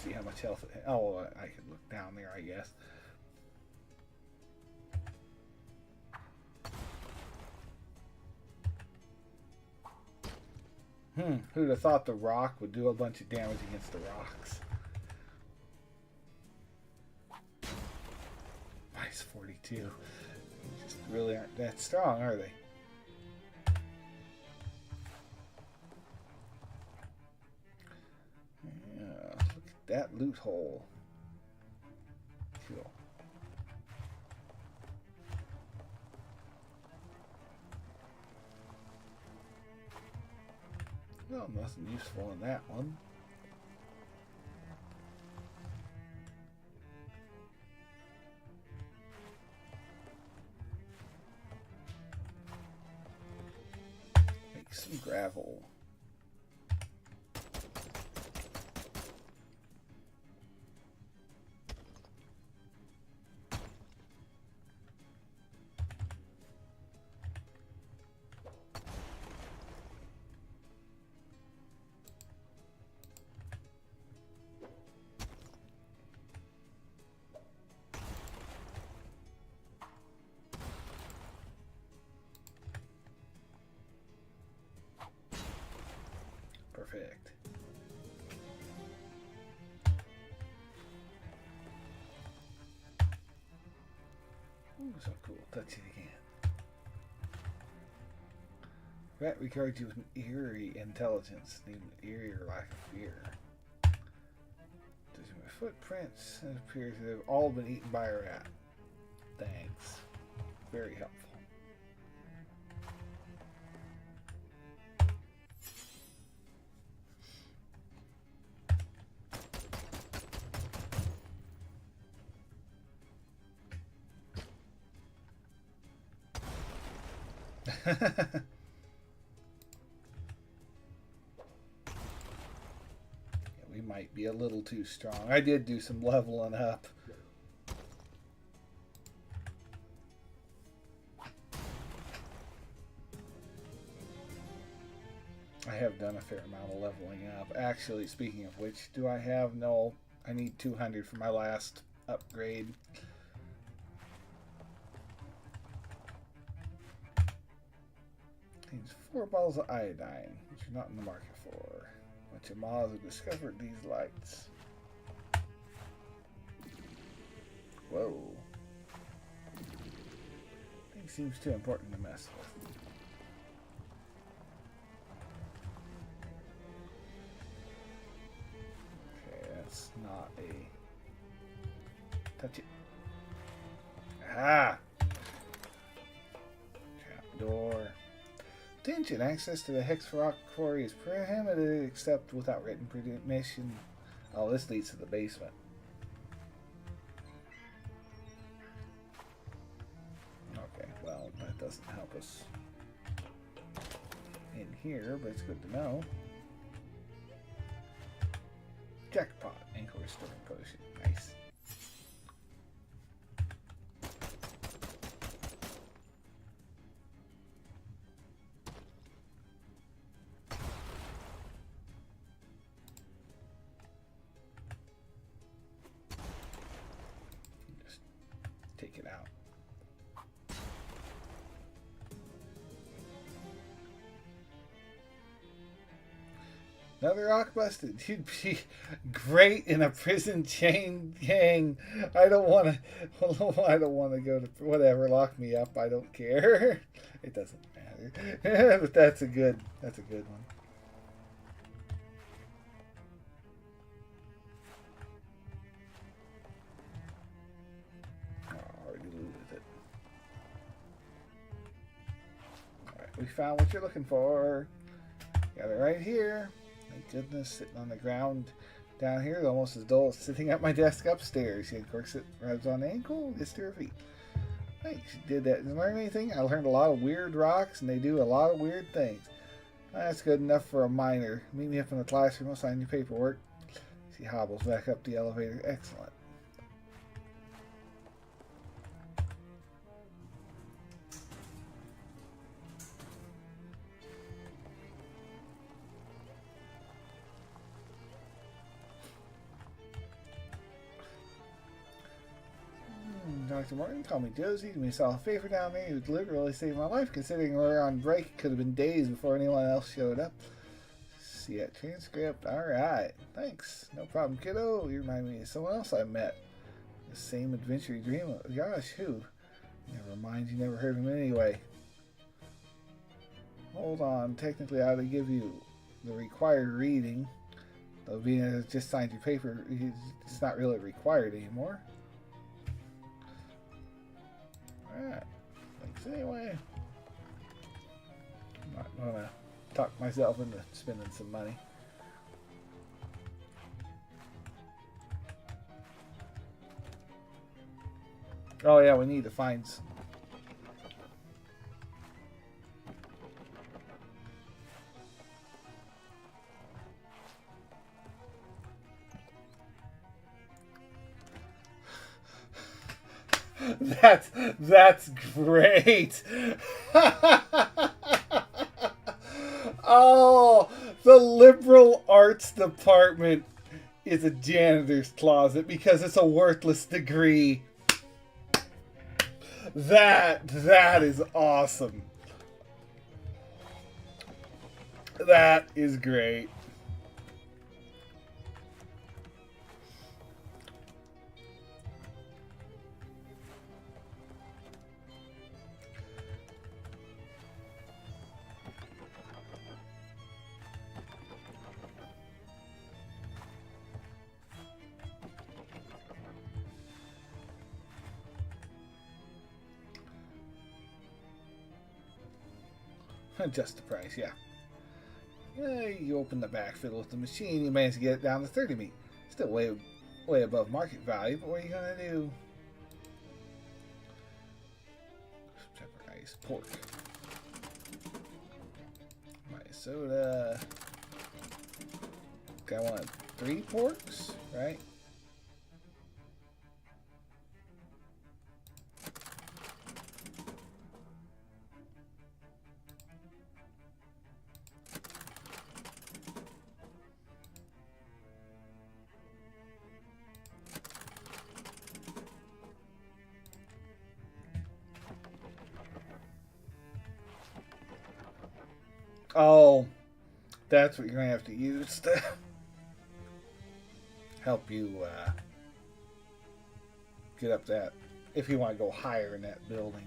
See how much health it has. Oh, I could look down there, I guess. Who'd have thought the rock would do a bunch of damage against the rocks? Minus 42. They just really aren't that strong, are they? That loot hole. Cool. Well, nothing useful in that one. Make some gravel. Perfect. Ooh, so cool. Touch it again. Rat regards you with an eerie intelligence, named eerie or lack of fear. Judging by footprints, it appears to have all been eaten by a rat. Thanks. Very helpful. Yeah, we might be a little too strong. I did do some leveling up. I have done a fair amount of leveling up. Actually, speaking of which, do I have? No, I need 200 for my last upgrade. Contains 4 bottles of iodine, which you're not in the market for. A bunch of moths have discovered these lights. Whoa. Thing seems too important to mess with. Okay, that's not a... Touch it. Ah! Trapdoor. Attention! Access to the Hex Rock Quarry is prohibited except without written permission. Oh, this leads to the basement. Okay, well, that doesn't help us in here, but it's good to know. Jackpot. Ankle restoring potion. Nice. Just take it out. Another rock busted. You'd be great in a prison chain gang. I don't want to. I don't want to go to whatever. Lock me up. I don't care. It doesn't matter. But that's a good. That's a good one. Oh, already looted it. All right, we found what you're looking for. Got it right here. Thank goodness, sitting on the ground down here, almost as dull as sitting at my desk upstairs. Of course, it rubs on the ankle, gets to her feet. Thanks, you did that. Didn't learn anything? I learned a lot of weird rocks, and they do a lot of weird things. That's good enough for a miner. Meet me up in the classroom, I'll sign your paperwork. She hobbles back up the elevator. Excellent. Dr. Martin, call me Josie. Do me a favor down there. You would literally save my life, considering we were on break. It could have been days before anyone else showed up. See that transcript? Alright. Thanks. No problem, kiddo. You remind me of someone else I met. The same adventure you dream of. Gosh, who? Never mind, you never heard of him anyway. Hold on. Technically, I ought to give you the required reading. Though being that I just signed your paper, it's not really required anymore. Alright, thanks anyway. I'm not gonna talk myself into spending some money. Oh yeah, we need to find some. That's great. Oh, the liberal arts department is a janitor's closet because it's a worthless degree. That is awesome. That is great. Just the price, yeah. You open the back fiddle with the machine, you manage to get it down to 30 meat. Still way above market value, but what are you gonna do? Pepper ice, pork. My soda. Okay, I want 3 porks, right? Oh, that's what you're going to have to use to help you get up that, if you want to go higher in that building.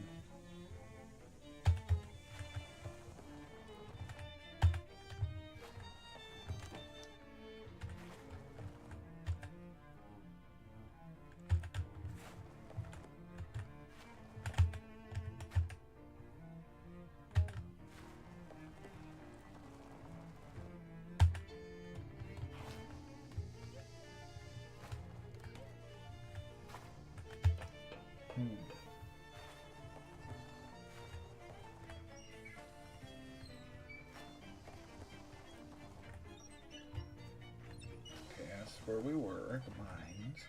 Okay, that's where we were, the mines.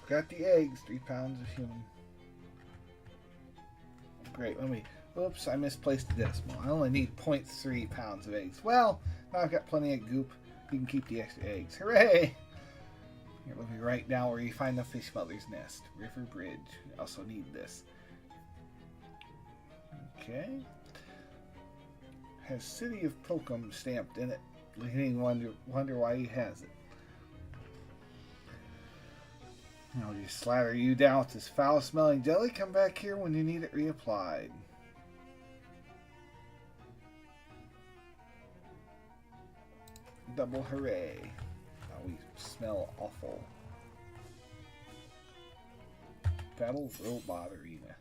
Got the eggs, 3 pounds of human. Great, let me... Oops, I misplaced the decimal. I only need 0.3 pounds of eggs. Well, now I've got plenty of goop. You can keep the extra eggs. Hooray! Here, let me write down where you find the fish mother's nest. River Bridge. I also need this. Okay. Has City of Pilcum stamped in it. Leading wonder why he has it. I'll just slather you down with this foul-smelling jelly. Come back here when you need it reapplied. Double hooray. Oh, we smell awful. Battle Robot Arena.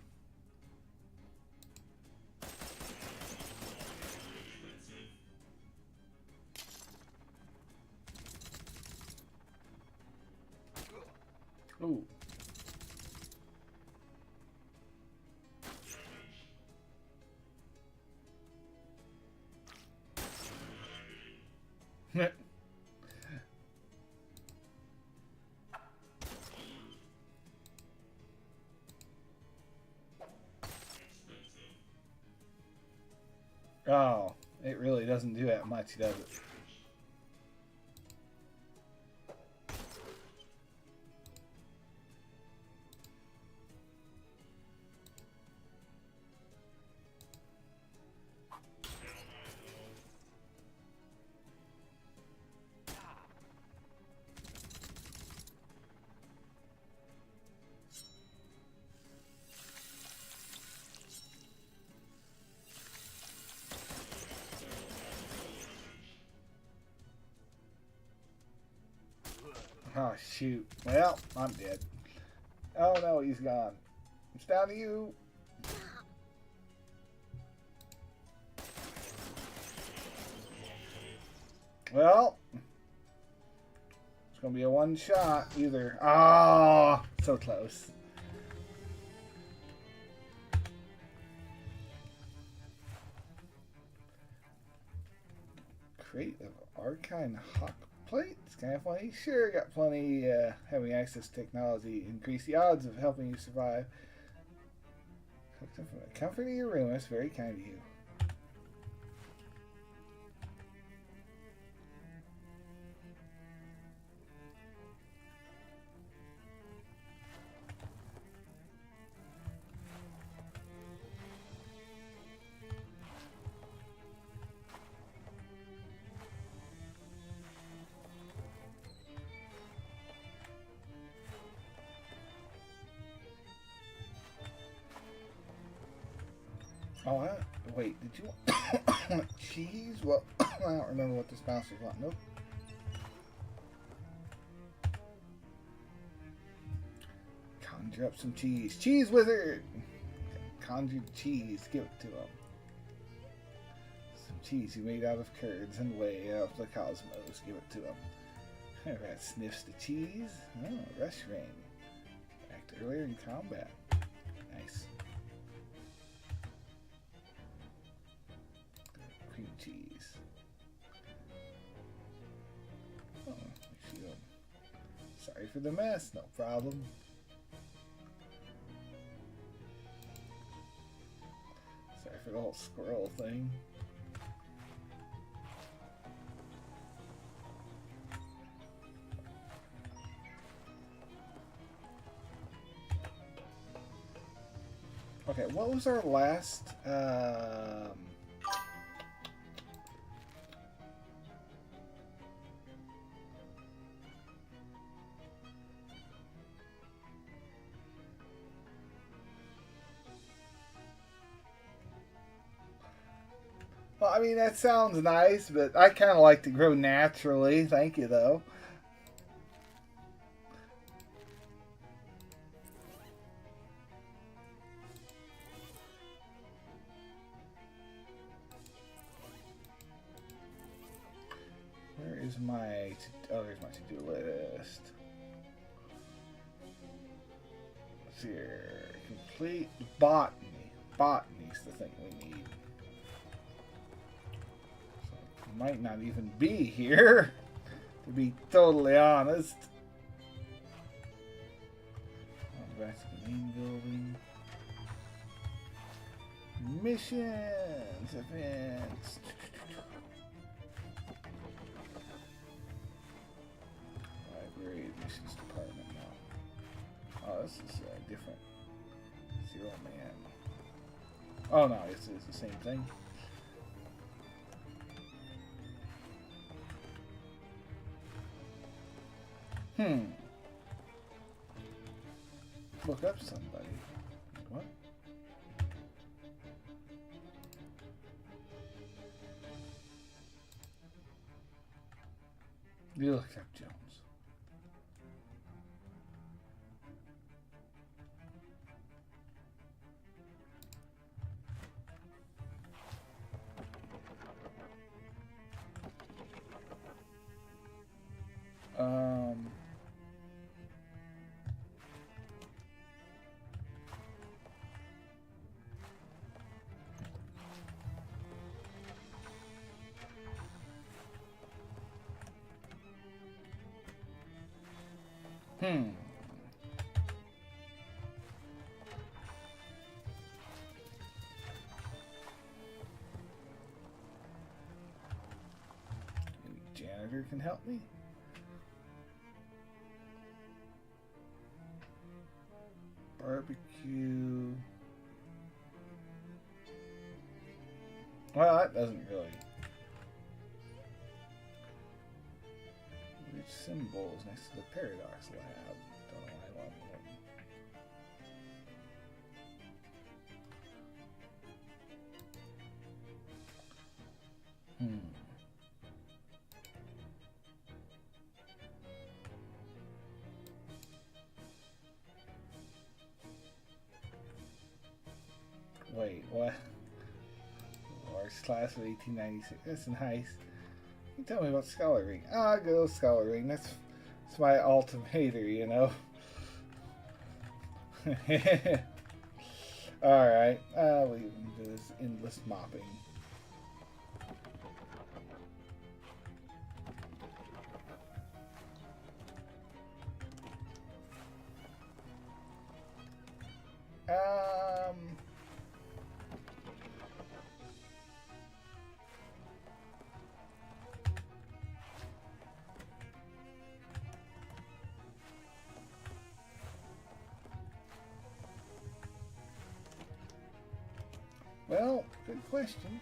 Ooh. Oh, it really doesn't do that much, does it? Oh, shoot. Well, I'm dead. Oh, no, he's gone. It's down to you. Well, it's going to be a one shot either. Ah, oh, so close. Crate of Archine Hawk Plate. It's kind of funny. Sure, got plenty. Having access to technology increase the odds of helping you survive. From the comfort of your room. That's very kind of you. Oh, wait, did you want cheese? Well, I don't remember what this bouncer's want. Nope. Conjure up some cheese. Cheese wizard! Conjured cheese. Give it to him. Some cheese you made out of curds and whey of the cosmos. Give it to him. Rat sniffs the cheese. Oh, rush ring. Act earlier in combat. Nice. Cream cheese. Oh, sorry for the mess. No problem. Sorry for the whole squirrel thing. Okay, what was our last well, I mean, that sounds nice, but I kind of like to grow naturally. Thank you, though. my... Oh, there's my to-do list. Let's see here. Complete botany. Botany's the thing we need. So it might not even be here, to be totally honest. Back to the main building. Missions, events. Library admissions department now. Oh, this is different. Zero man. Oh no, it's the same thing. Look up somebody. What? You look up Jones. Janitor can help me? Barbecue. Well, that doesn't really. Which symbol is next to the Paradox Lab? Don't know why I want them. Wait, what? Arts class of 1896. That's nice. You tell me about Scholar Ring. Ah, good old Scholar Ring. That's my ultimator, you know. Alright. We can do this endless mopping. Well, good question.